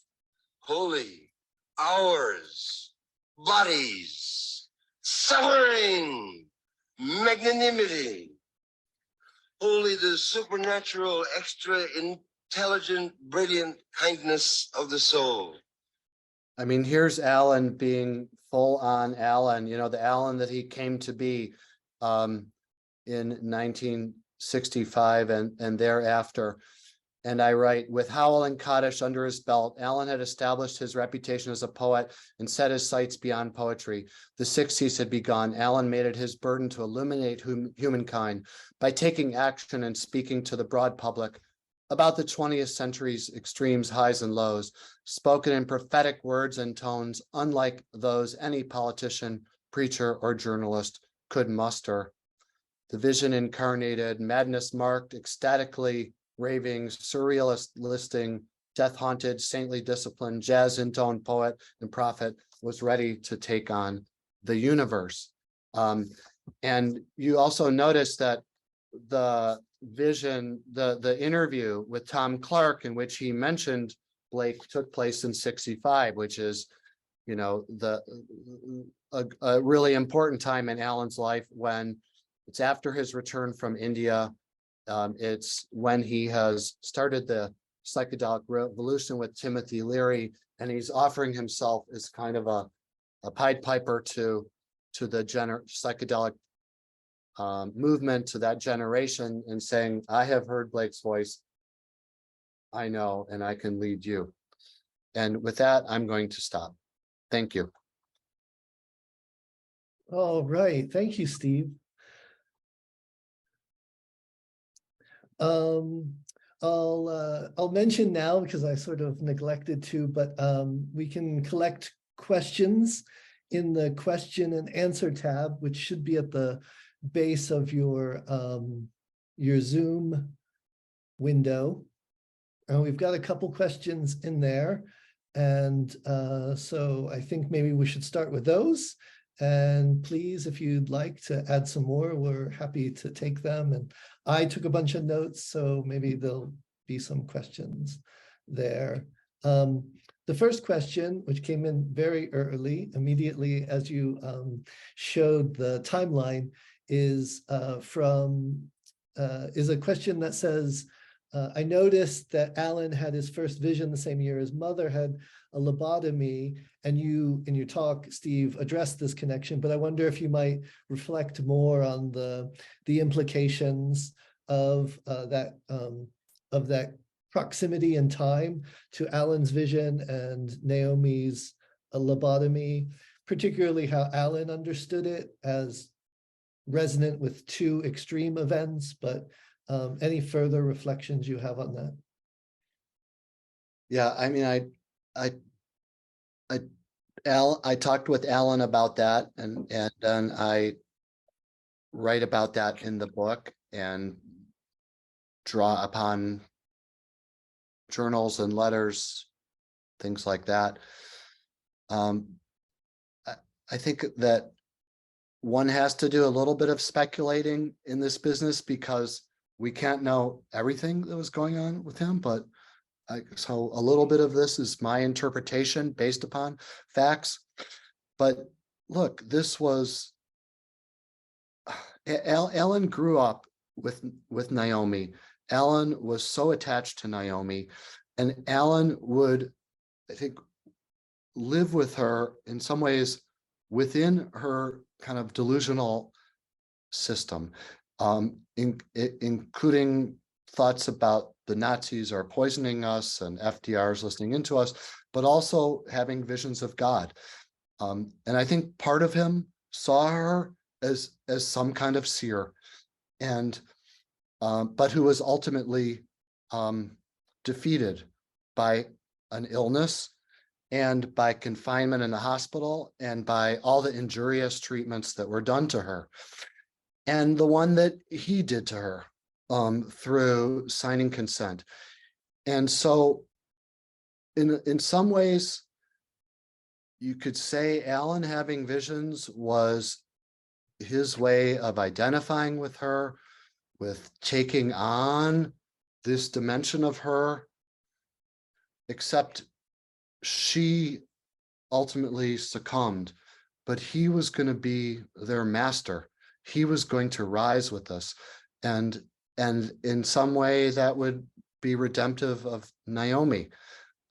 holy, ours, bodies, suffering, magnanimity, holy the supernatural, extra intelligent, brilliant kindness of the soul. I mean, here's Allen being full on Allen, you know, the Allen that he came to be in 1965 and thereafter. And I write, with Howell and Kaddish under his belt, Allen had established his reputation as a poet and set his sights beyond poetry. The 60s had begun. Allen made it his burden to illuminate humankind by taking action and speaking to the broad public about the 20th century's extremes, highs and lows, spoken in prophetic words and tones, unlike those any politician, preacher, or journalist could muster. The vision incarnated madness marked, ecstatically raving, surrealist listing, death-haunted, saintly discipline, jazz-intoned poet and prophet was ready to take on the universe. And you also notice that the vision, the interview with Tom Clark, in which he mentioned Blake, took place in '65, which is, you know, a really important time in Allen's life, when it's after his return from India. It's when he has started the psychedelic revolution with Timothy Leary, and he's offering himself as kind of a Pied Piper to the psychedelic movement, to that generation, and saying, I have heard Blake's voice, I know, and I can lead you. And with that, I'm going to stop. Thank you. All right, thank you, Steve. I'll mention now, because I sort of neglected to, but we can collect questions in the question and answer tab, which should be at the base of your Zoom window. And we've got a couple questions in there. And so I think maybe we should start with those. And please, if you'd like to add some more, we're happy to take them. And I took a bunch of notes, so maybe there'll be some questions there. The first question, which came in very early, immediately as you showed the timeline, is a question that says, I noticed that Allen had his first vision the same year his mother had a lobotomy, and you, in your talk, Steve, addressed this connection, but I wonder if you might reflect more on the implications of that proximity in time to Allen's vision and Naomi's lobotomy, particularly how Allen understood it as resonant with two extreme events, but any further reflections you have on that? Yeah, I mean, I talked with Allen about that, and then I write about that in the book and draw upon journals and letters, things like that. I think that one has to do a little bit of speculating in this business because we can't know everything that was going on with him, but so a little bit of this is my interpretation based upon facts. But look, this was Allen grew up with Naomi. Allen was so attached to Naomi, and Allen would, I think, live with her in some ways within her kind of delusional system, including thoughts about the Nazis are poisoning us and FDR is listening into us, but also having visions of God. And I think part of him saw her as some kind of seer, and but who was ultimately defeated by an illness and by confinement in the hospital and by all the injurious treatments that were done to her. And the one that he did to her through signing consent. And so in some ways, you could say Allen having visions was his way of identifying with her, with taking on this dimension of her, except she ultimately succumbed, but he was going to be their master. He was going to rise with us. And in some way that would be redemptive of Naomi.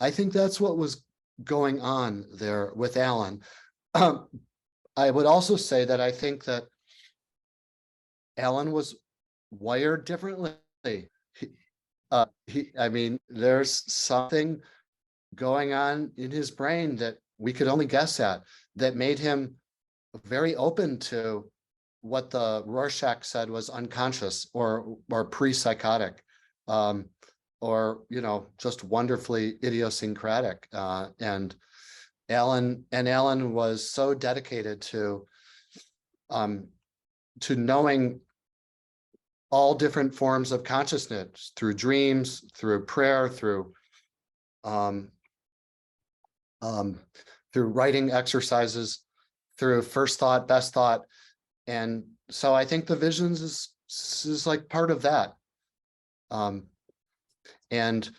I think that's what was going on there with Allen. I would also say that I think that Allen was wired differently. I mean, there's something going on in his brain that we could only guess at that made him very open to what the Rorschach said was unconscious or pre-psychotic, or just wonderfly idiosyncratic. And Allen was so dedicated to knowing all different forms of consciousness through dreams, through prayer, through writing exercises, through first thought, best thought. And so I think the visions is like part of that. And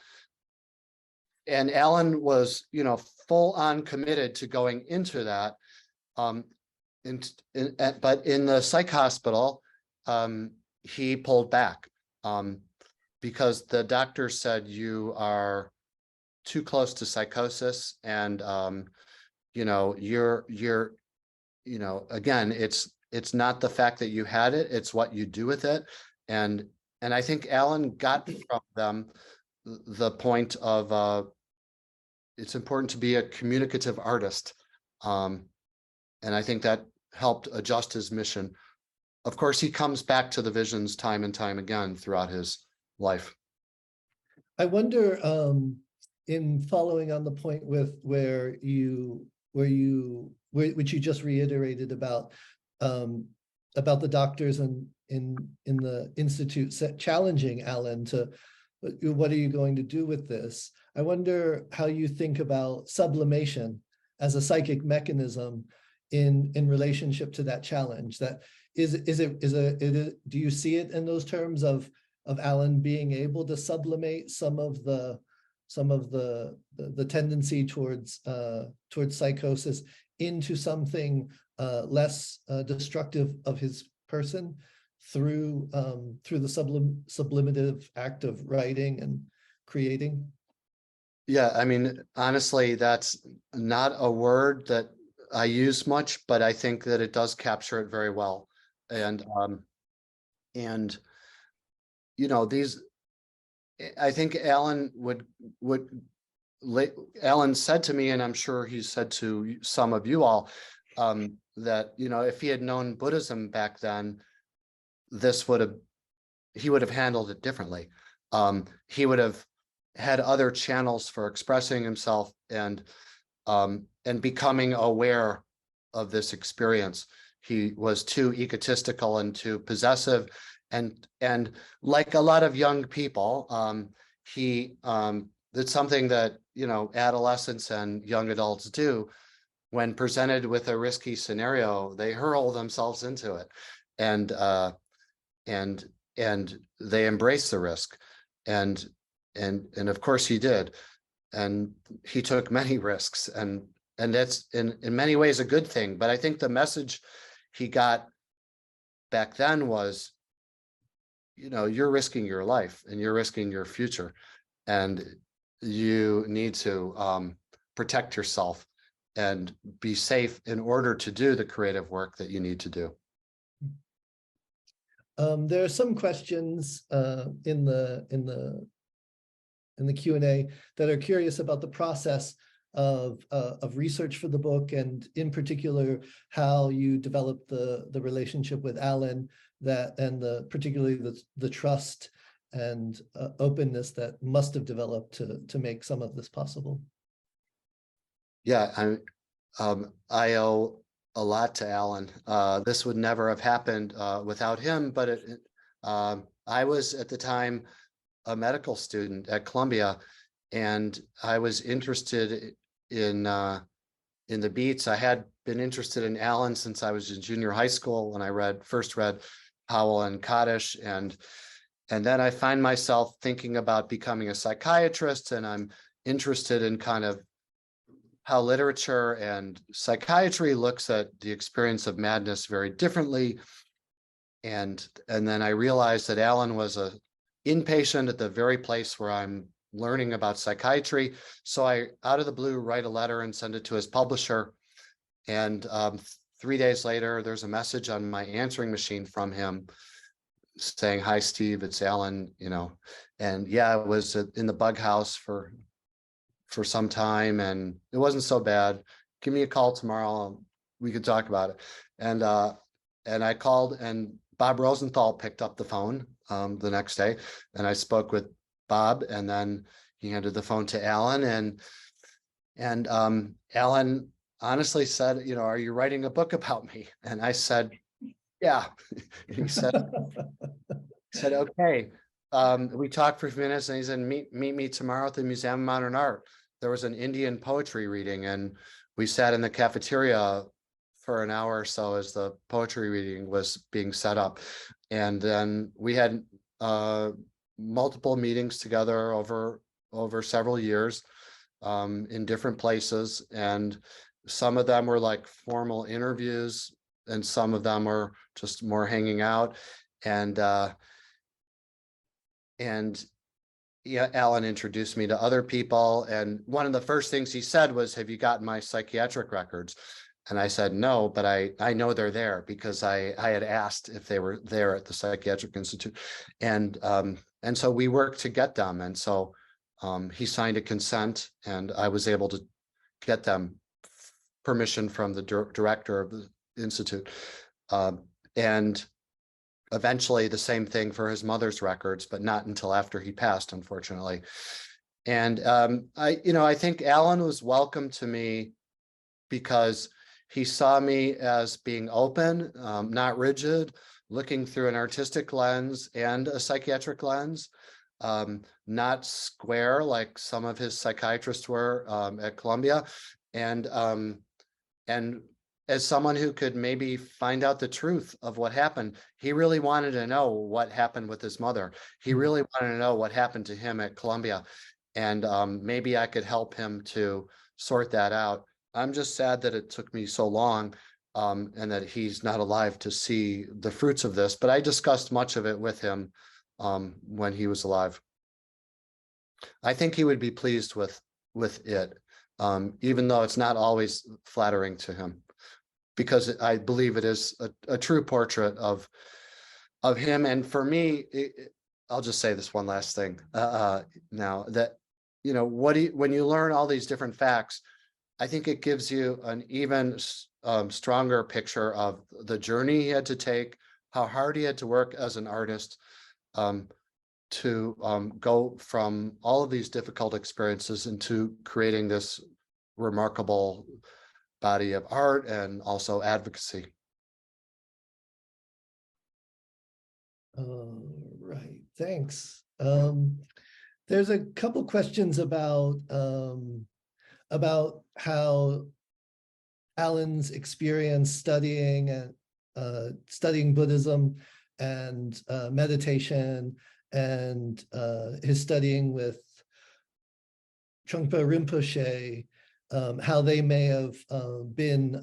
Allen was, full on committed to going into that. But in the psych hospital, he pulled back because the doctor said you are too close to psychosis, and you're again, it's not the fact that you had it, it's what you do with it. And I think Allen got from them the point of it's important to be a communicative artist. And I think that helped adjust his mission. Of course, he comes back to the visions time and time again throughout his life. I wonder, in following on the point with which you just reiterated about the doctors in the institute challenging Allen to, what are you going to do with this? I wonder how you think about sublimation as a psychic mechanism in relationship to that challenge. That do you see it in those terms of Allen being able to sublimate some of the some of the tendency towards psychosis into something less destructive of his person through the sublimative act of writing and creating? Yeah, I mean, honestly, that's not a word that I use much, but I think that it does capture it very well. And I think Alan Alan said to me, and I'm sure he said to some of you all, that, if he had known Buddhism back then, he would have handled it differently. He would have had other channels for expressing himself and becoming aware of this experience. He was too egotistical and too possessive, and like a lot of young people, it's something that adolescents and young adults do. When presented with a risky scenario, they hurl themselves into it, and they embrace the risk, and of course he did, and he took many risks, and that's in many ways a good thing. But I think the message he got back then was, you're risking your life and you're risking your future, and you need to protect yourself and be safe in order to do the creative work that you need to do. There are some questions in the Q&A that are curious about the process of research for the book, and in particular how you developed the relationship with Allen, particularly the trust and openness that must have developed to make some of this possible. Yeah, I owe a lot to Allen. This would never have happened without him, but I was at the time a medical student at Columbia, and I was interested in the beats. I had been interested in Allen since I was in junior high school when I first read Howell and Kaddish, and then I find myself thinking about becoming a psychiatrist, and I'm interested in kind of how literature and psychiatry looks at the experience of madness very differently. And then I realized that Allen was a inpatient at the very place where I'm learning about psychiatry. So I, out of the blue, write a letter and send it to his publisher. And 3 days later, there's a message on my answering machine from him saying, "Hi, Steve, it's Allen," and yeah, it was in the bug house for some time, and it wasn't so bad. Give me a call tomorrow, we could talk about it. And I called, and Bob Rosenthal picked up the phone the next day, and I spoke with Bob, and then he handed the phone to Allen, and Allen honestly said, "Are you writing a book about me?" And I said, "Yeah." And he said, "Okay." We talked for a few minutes, and he said, meet me tomorrow at the Museum of Modern Art. There was an Indian poetry reading, and we sat in the cafeteria for an hour or so as the poetry reading was being set up. And then we had multiple meetings together over several years in different places. And some of them were like formal interviews, and some of them were just more hanging out. And yeah, Allen introduced me to other people. And one of the first things he said was, "Have you gotten my psychiatric records?" And I said, "No, but I know they're there because I had asked if they were there at the Psychiatric Institute." And so we worked to get them. And so he signed a consent, and I was able to get them permission from the director of the Institute. And eventually the same thing for his mother's records, but not until after he passed, unfortunately. And I think Allen was welcome to me because he saw me as being open, not rigid, looking through an artistic lens and a psychiatric lens, not square like some of his psychiatrists were at Columbia. And as someone who could maybe find out the truth of what happened. He really wanted to know what happened with his mother. He really wanted to know what happened to him at Columbia. and maybe I could help him to sort that out. I'm just sad that it took me so long, and that he's not alive to see the fruits of this, but I discussed much of it with him when he was alive. I think he would be pleased with it, even though it's not always flattering to him, because I believe it is a true portrait of him. And for me, I'll just say this one last thing now, that, you know, when you learn all these different facts, I think it gives you an even stronger picture of the journey he had to take, how hard he had to work as an artist, to go from all of these difficult experiences into creating this remarkable body of art and also advocacy. Right, thanks. There's a couple questions about how Allen's experience studying and studying Buddhism and meditation, and his studying with Trungpa Rinpoche, how they may have been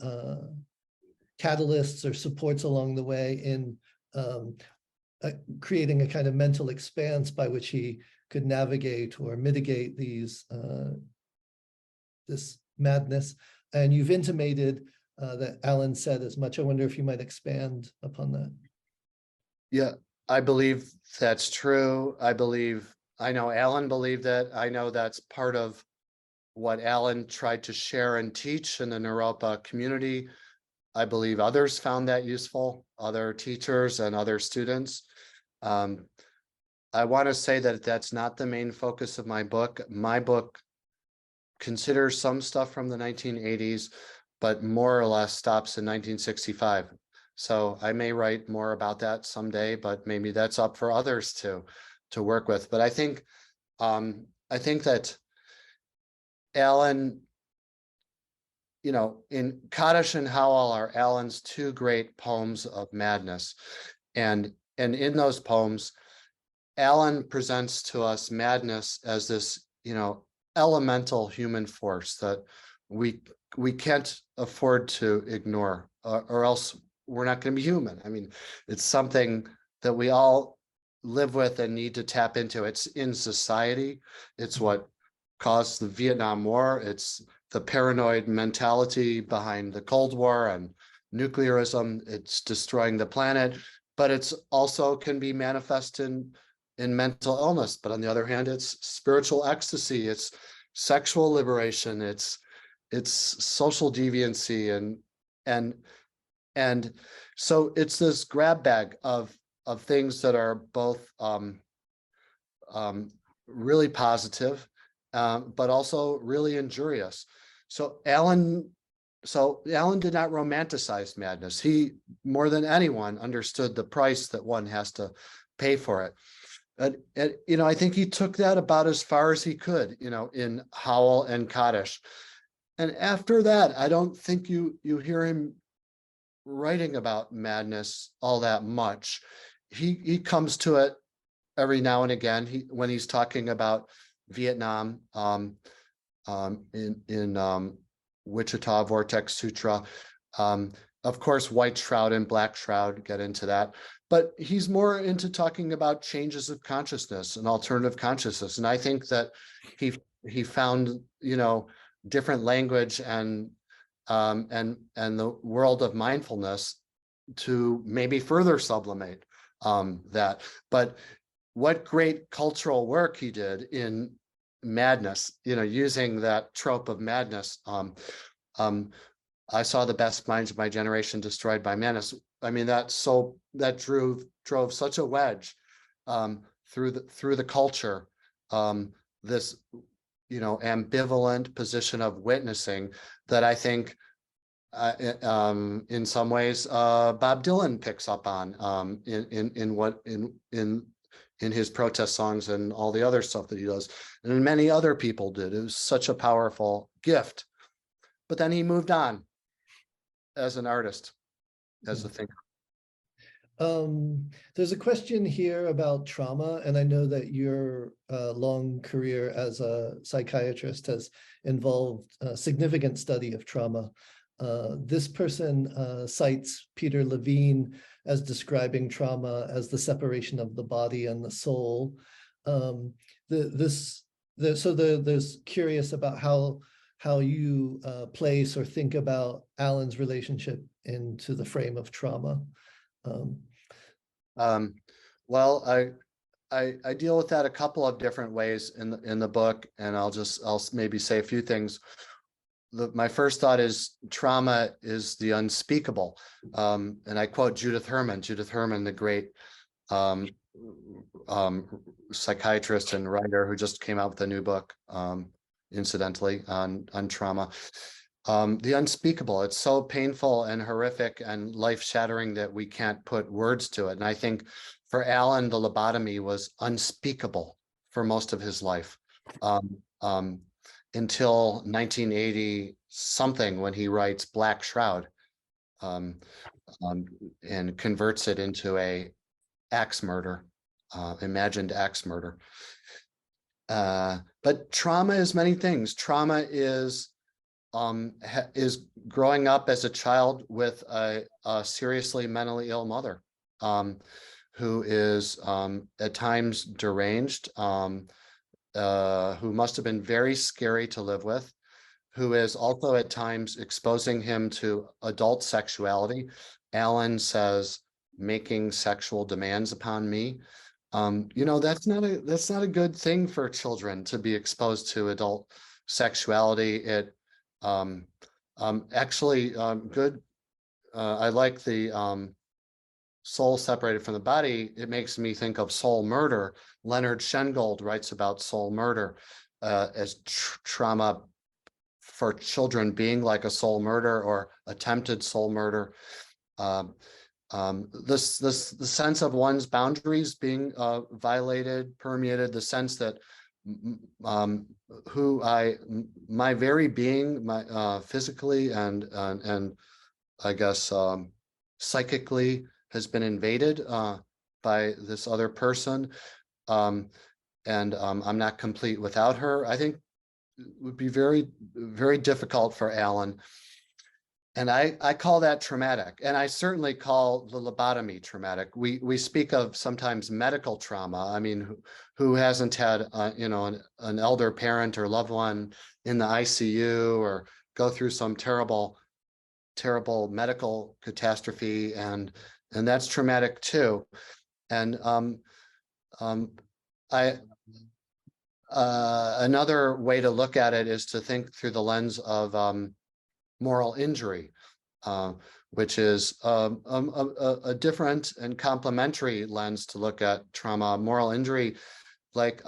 catalysts or supports along the way in creating a kind of mental expanse by which he could navigate or mitigate these this madness. And you've intimated that Allen said as much. I wonder if you might expand upon that. Yeah, I believe that's true. I know Allen believed that. I know that's part of what Allen tried to share and teach in the Naropa community. I believe others found that useful, other teachers and other students. I want to say that that's not the main focus of my book. My book considers some stuff from the 1980s, but more or less stops in 1965. So I may write more about that someday, but maybe that's up for others to work with. But I think that Allen, you know, in Kaddish and Howell are Allen's two great poems of madness. And in those poems, Allen presents to us madness as this, you know, elemental human force that we can't afford to ignore, or else we're not going to be human. I mean, it's something that we all live with and need to tap into. It's in society. It's what caused the Vietnam War. It's the paranoid mentality behind the Cold War and nuclearism. It's destroying the planet, but it's also can be manifest in mental illness. But on the other hand, it's spiritual ecstasy, it's sexual liberation, it's social deviancy, and so it's this grab bag of things that are both really positive, but also really injurious. So Allen did not romanticize madness. He, more than anyone, understood the price that one has to pay for it. And you know, I think he took that about as far as he could, you know, in Howell and Kaddish. And after that, I don't think you hear him writing about madness all that much. He comes to it every now and again. When he's talking about Vietnam, in Wichita Vortex Sutra. Of course, White Shroud and Black Shroud get into that, but he's more into talking about changes of consciousness and alternative consciousness. And I think that he found, you know, different language and the world of mindfulness to maybe further sublimate that. But what great cultural work he did in madness, you know, using that trope of madness. I saw the best minds of my generation destroyed by madness. I mean, that drove such a wedge through the culture, this, you know, ambivalent position of witnessing that I think in some ways Bob Dylan picks up on in his protest songs and all the other stuff that he does, and many other people did. It was such a powerful gift. But then he moved on as an artist, as a thinker. There's a question here about trauma, and I know that your long career as a psychiatrist has involved a significant study of trauma. This person cites Peter Levine as describing trauma as the separation of the body and the soul. There's curious about how you place or think about Allen's relationship into the frame of trauma. Well, I deal with that a couple of different ways in the book, and I'll maybe say a few things. My first thought is trauma is the unspeakable, and I quote Judith Herman, the great psychiatrist and writer who just came out with a new book, incidentally, on trauma. The unspeakable, it's so painful and horrific and life-shattering that we can't put words to it. And I think for Allen, the lobotomy was unspeakable for most of his life, until 1980 something, when he writes Black Shroud, and converts it into a axe murder, imagined axe murder. But trauma is many things. Trauma is growing up as a child with a seriously mentally ill mother, who is at times deranged, who must have been very scary to live with, who is also at times exposing him to adult sexuality. Allen says, making sexual demands upon me. That's not a good thing for children, to be exposed to adult sexuality. It actually good. I like the soul separated from the body. It makes me think of soul murder. Leonard Shengold writes about soul murder as trauma for children being like a soul murder or attempted soul murder. The sense of one's boundaries being violated, permeated, the sense that my very being, my physically and I guess psychically has been invaded by this other person, and I'm not complete without her. I think it would be very, very difficult for Allen. And I call that traumatic. And I certainly call the lobotomy traumatic. We speak of sometimes medical trauma. I mean, who hasn't had, an elder parent or loved one in the ICU or go through some terrible, terrible medical catastrophe, and that's traumatic too. And another way to look at it is to think through the lens of moral injury, which is a different and complementary lens to look at trauma. Moral injury, like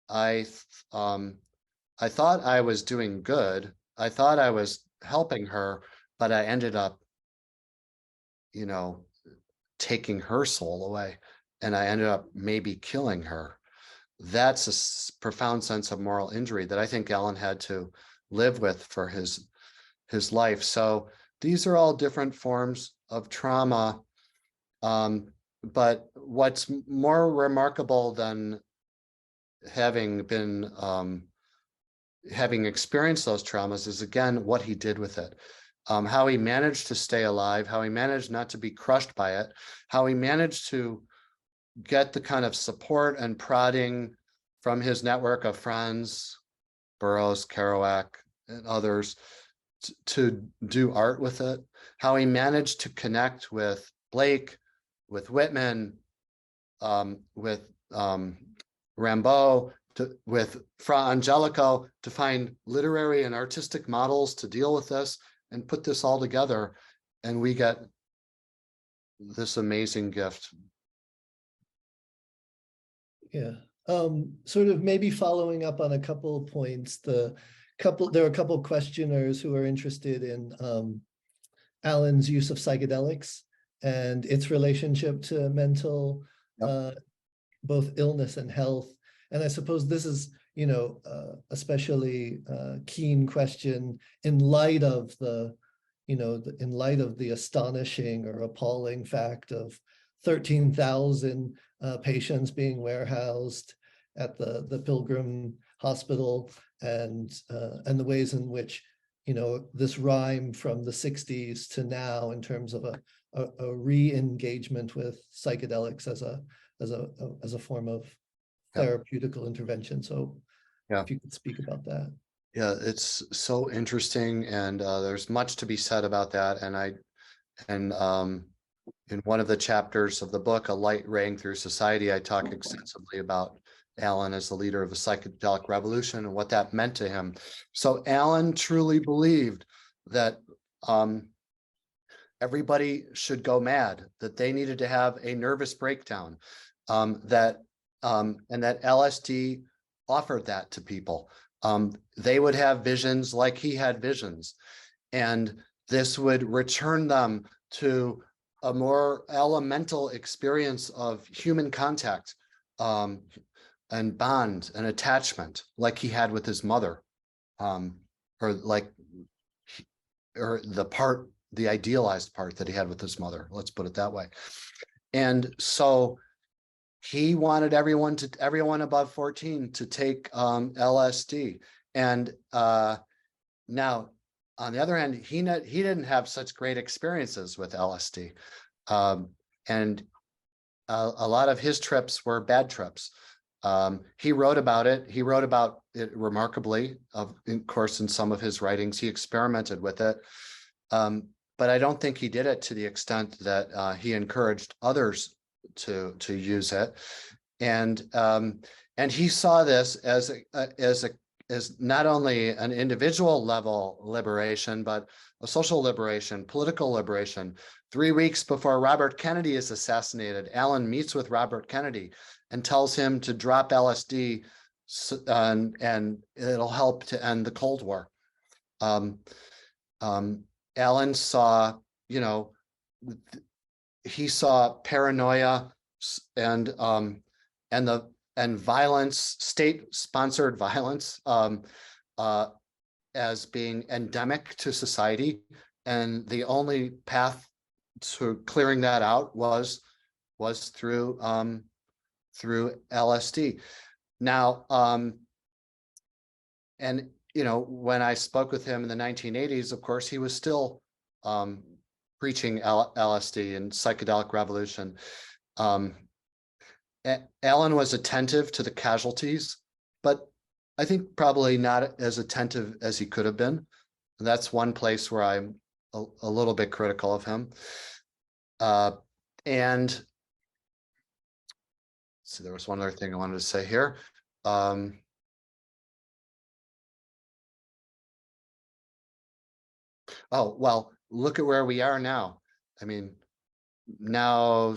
I thought I was doing good. I thought I was helping her, but I ended up, taking her soul away, and I ended up maybe killing her. That's a profound sense of moral injury that I think Allen had to live with for his life. So these are all different forms of trauma. But what's more remarkable than having experienced those traumas is, again, what he did with it. How he managed to stay alive, how he managed not to be crushed by it, how he managed to get the kind of support and prodding from his network of friends, Burroughs, Kerouac, and others, to do art with it, how he managed to connect with Blake, with Whitman, with Rimbaud, with Fra Angelico, to find literary and artistic models to deal with this and put this all together, and we get this amazing gift. Yeah, sort of maybe following up on a couple of points. There are a couple of questioners who are interested in Allen's use of psychedelics and its relationship to mental, both illness and health. And I suppose this is, especially keen question in light of the, in light of the astonishing or appalling fact of 13,000 patients being warehoused at the Pilgrim Hospital, and the ways in which this rhyme from the 60s to now in terms of a re-engagement with psychedelics as a form of therapeutical intervention. So if you could speak about that. Yeah, it's so interesting, and there's much to be said about that. And in one of the chapters of the book, A Light Raying Through Society, I talk extensively about Allen as the leader of the psychedelic revolution and what that meant to him. So Allen truly believed that everybody should go mad, that they needed to have a nervous breakdown, and that LSD offered that to people. They would have visions like he had visions, and this would return them to a more elemental experience of human contact, and bond and attachment like he had with his mother, or the idealized part that he had with his mother, let's put it that way. And so he wanted everyone above 14 to take LSD. And now, on the other hand, he didn't have such great experiences with LSD. And a lot of his trips were bad trips. He wrote about it. He wrote about it remarkably, of course, in some of his writings. He experimented with it. But I don't think he did it to the extent that he encouraged others to use it. And he saw this as not only an individual level liberation, but a social liberation, political liberation. 3 weeks before Robert Kennedy is assassinated, Allen meets with Robert Kennedy and tells him to drop LSD, and it'll help to end the Cold War. Allen saw, he saw paranoia and violence, state-sponsored violence, as being endemic to society, and the only path to clearing that out was through LSD. Now, when I spoke with him in the 1980s, of course, he was still preaching LSD and psychedelic revolution. Allen was attentive to the casualties, but I think probably not as attentive as he could have been. And that's one place where I'm a little bit critical of him. And so there was one other thing I wanted to say here. Oh, well, look at where we are now. I mean, now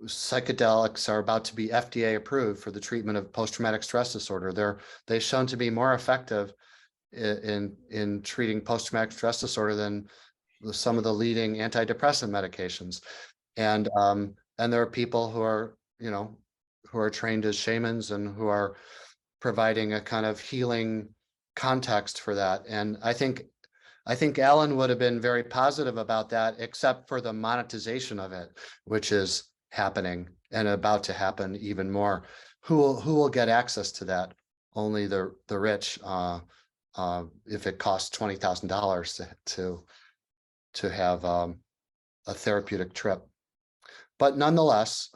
psychedelics are about to be FDA approved for the treatment of post-traumatic stress disorder. They've shown to be more effective in treating post-traumatic stress disorder than some of the leading antidepressant medications. And there are people who are trained as shamans and who are providing a kind of healing context for that. And I think Allen would have been very positive about that, except for the monetization of it, which is happening and about to happen even more. Who will get access to that? Only the rich, if it costs $20,000 to have a therapeutic trip. But nonetheless,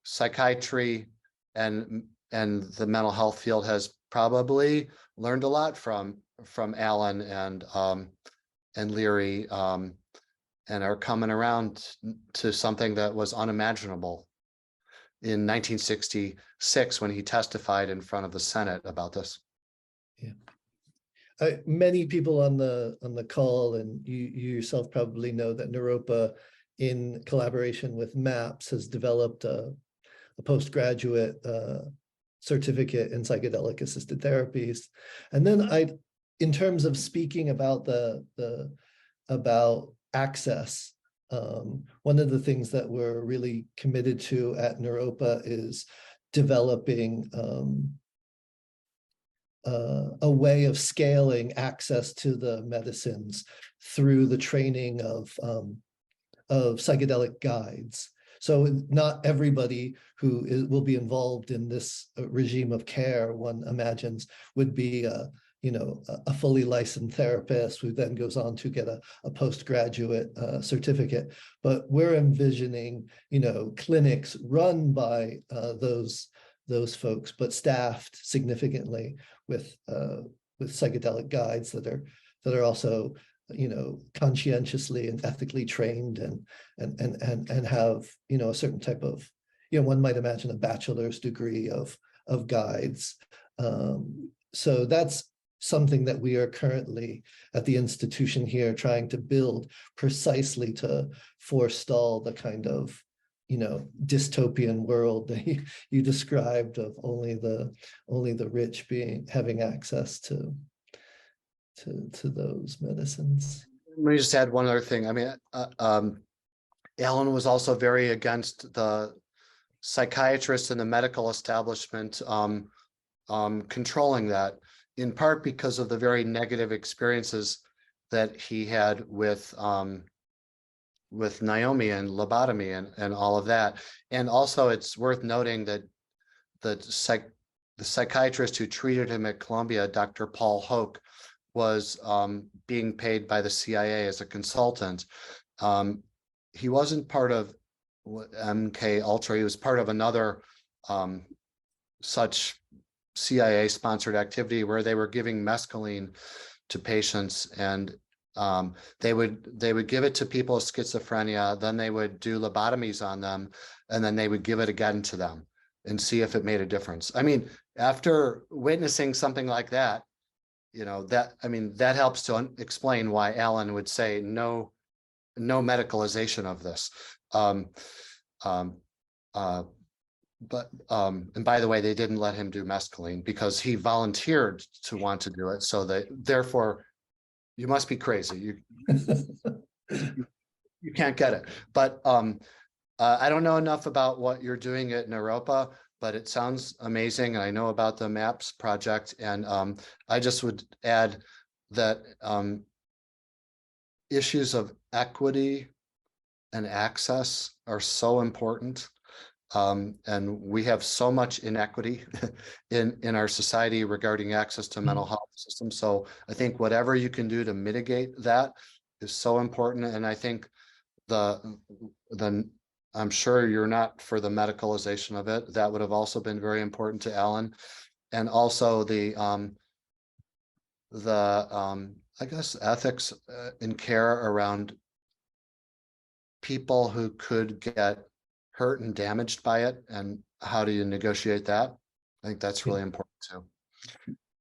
psychiatry and the mental health field has probably learned a lot from Allen and Leary, and are coming around to something that was unimaginable in 1966 when he testified in front of the Senate about this. Yeah. Many people on the call, and you yourself probably know that Naropa, in collaboration with MAPS, has developed a postgraduate certificate in psychedelic assisted therapies. And then in terms of speaking about about access, one of the things that we're really committed to at Naropa is developing a way of scaling access to the medicines through the training of psychedelic guides. So not everybody who will be involved in this regime of care, one imagines, would be a fully licensed therapist who then goes on to get a postgraduate certificate. But we're envisioning, clinics run by those folks, but staffed significantly with psychedelic guides that are also conscientiously and ethically trained and have a certain type of, one might imagine a bachelor's degree of guides. So that's something that we are currently at the institution here trying to build precisely to forestall the kind of dystopian world that you described of only the rich having access to those medicines. Let me just add one other thing. I mean, Allen was also very against the psychiatrists and the medical establishment controlling that, in part because of the very negative experiences that he had with Naomi and lobotomy and all of that. And also it's worth noting that the psychiatrist who treated him at Columbia, Dr. Paul Hoke, was being paid by the CIA as a consultant. He wasn't part of MK Ultra. He was part of another such CIA-sponsored activity where they were giving mescaline to patients, and they would give it to people with schizophrenia. Then they would do lobotomies on them, and then they would give it again to them and see if it made a difference. I mean, after witnessing something like that, that helps to explain why Allen would say no medicalization of this. And by the way, they didn't let him do mescaline because he volunteered to want to do it. So therefore, you must be crazy. You can't get it. But I don't know enough about what you're doing at Naropa, but it sounds amazing. And I know about the MAPS project. And I just would add that issues of equity and access are so important. And we have so much inequity in our society regarding access to mental health systems. So I think whatever you can do to mitigate that is so important. And I think I'm sure you're not for the medicalization of it. That would have also been very important to Allen. And also I guess ethics in care around people who could get hurt and damaged by it, and how do you negotiate that? I think that's really important too.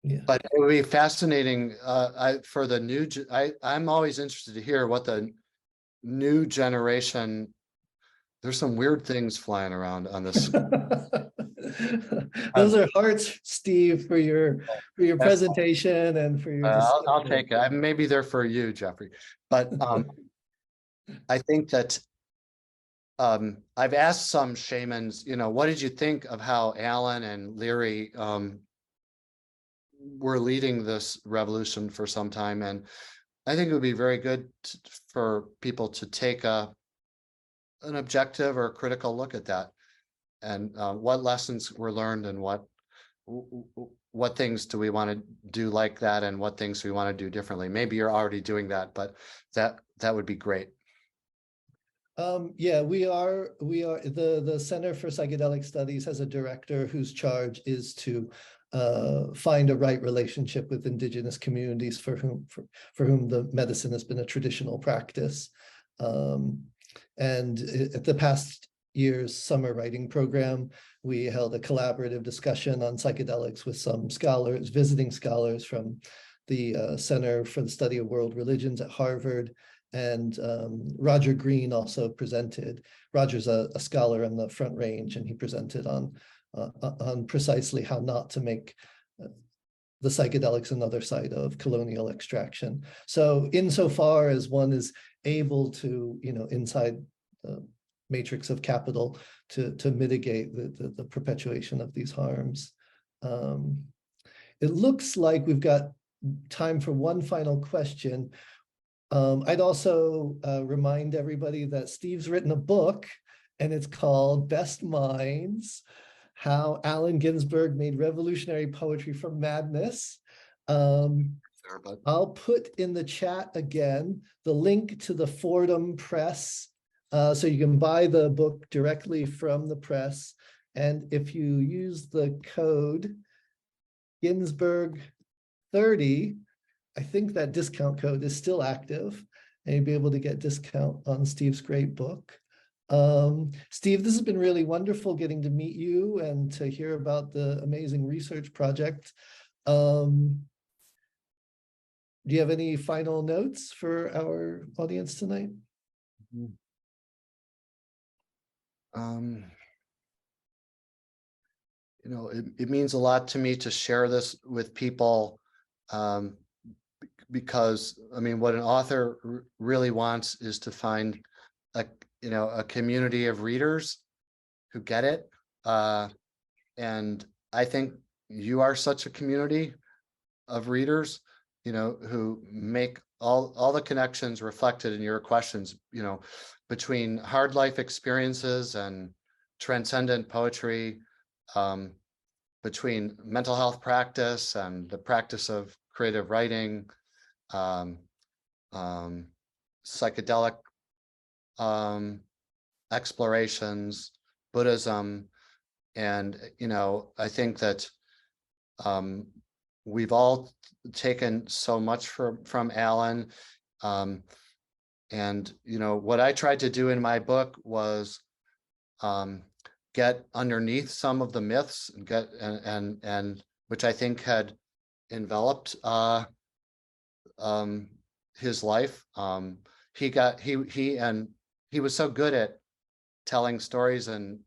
Yeah. But it would be fascinating for the new. I'm always interested to hear what the new generation. There's some weird things flying around on this. Those are hearts, Steve, for your presentation and for your. I'll take it. Maybe they're for you, Jeffrey. But I think that I've asked some shamans, what did you think of how Allen and Leary were leading this revolution for some time? And I think it would be very good for people to take an objective or critical look at that, and what lessons were learned, and what things do we want to do like that, and what things we want to do differently. Maybe you're already doing that, but that would be great. Yeah, we are the Center for Psychedelic Studies has a director whose charge is to find a right relationship with indigenous communities for whom the medicine has been a traditional practice. And at the past year's summer writing program, we held a collaborative discussion on psychedelics with some scholars, visiting scholars from the Center for the Study of World Religions at Harvard. And Roger Green also presented. Roger's a scholar in the Front Range, and he presented on precisely how not to make the psychedelics another site of colonial extraction. So insofar as one is able to, inside the matrix of capital, to mitigate the perpetuation of these harms. It looks like we've got time for one final question. I'd also remind everybody that Steve's written a book, and it's called Best Minds: How Allen Ginsberg Made Revolutionary Poetry from Madness. I'll put in the chat again the link to the Fordham Press, so you can buy the book directly from the press. And if you use the code Ginsberg 30, I think that discount code is still active, and you'll be able to get discount on Steve's great book. Steve, this has been really wonderful getting to meet you and to hear about the amazing research project. Do you have any final notes for our audience tonight? You know, it means a lot to me to share this with people, because I mean, what an author really wants is to find a community of readers who get it. And I think you are such a community of readers, who make all the connections reflected in your questions, between hard life experiences and transcendent poetry, between mental health practice and the practice of creative writing, psychedelic explorations, Buddhism. And, I think that we've all taken so much from Allen. And, what I tried to do in my book was get underneath some of the myths and and which I think had enveloped his life. He was so good at telling stories and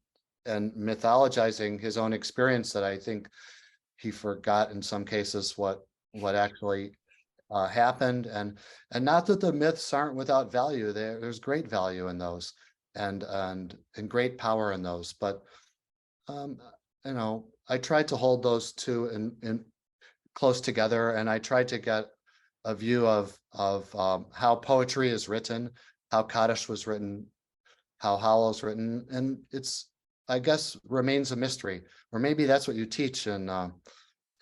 mythologizing his own experience that I think he forgot in some cases what actually happened. And not that the myths aren't without value. There's great value in those, and great power in those. But I tried to hold those two in close together, and I tried to get a view of how poetry is written, how Kaddish was written, how Hollow's written, and it's, I guess, remains a mystery. Or maybe that's what you teach in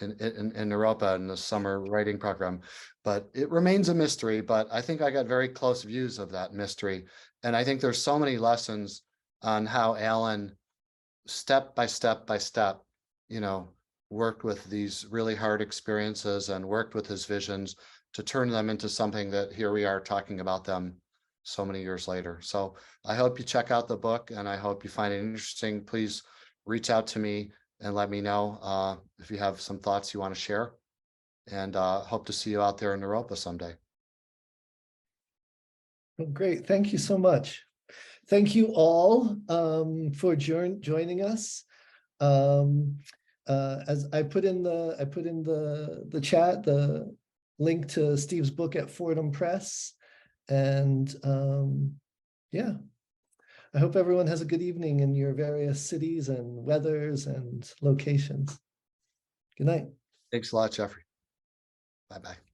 Naropa in the summer writing program. But it remains a mystery. But I think I got very close views of that mystery, and I think there's so many lessons on how Allen, step by step by step, worked with these really hard experiences and worked with his visions to turn them into something that here we are talking about them so many years later. So I hope you check out the book, and I hope you find it interesting. Please reach out to me and let me know if you have some thoughts you want to share, and hope to see you out there in Naropa someday. Well, great. Thank you so much. Thank you all for joining us. As I put in the chat, the link to Steve's book at Fordham Press. And yeah, I hope everyone has a good evening in your various cities and weathers and locations. Good night. Thanks a lot, Jeffrey. Bye-bye.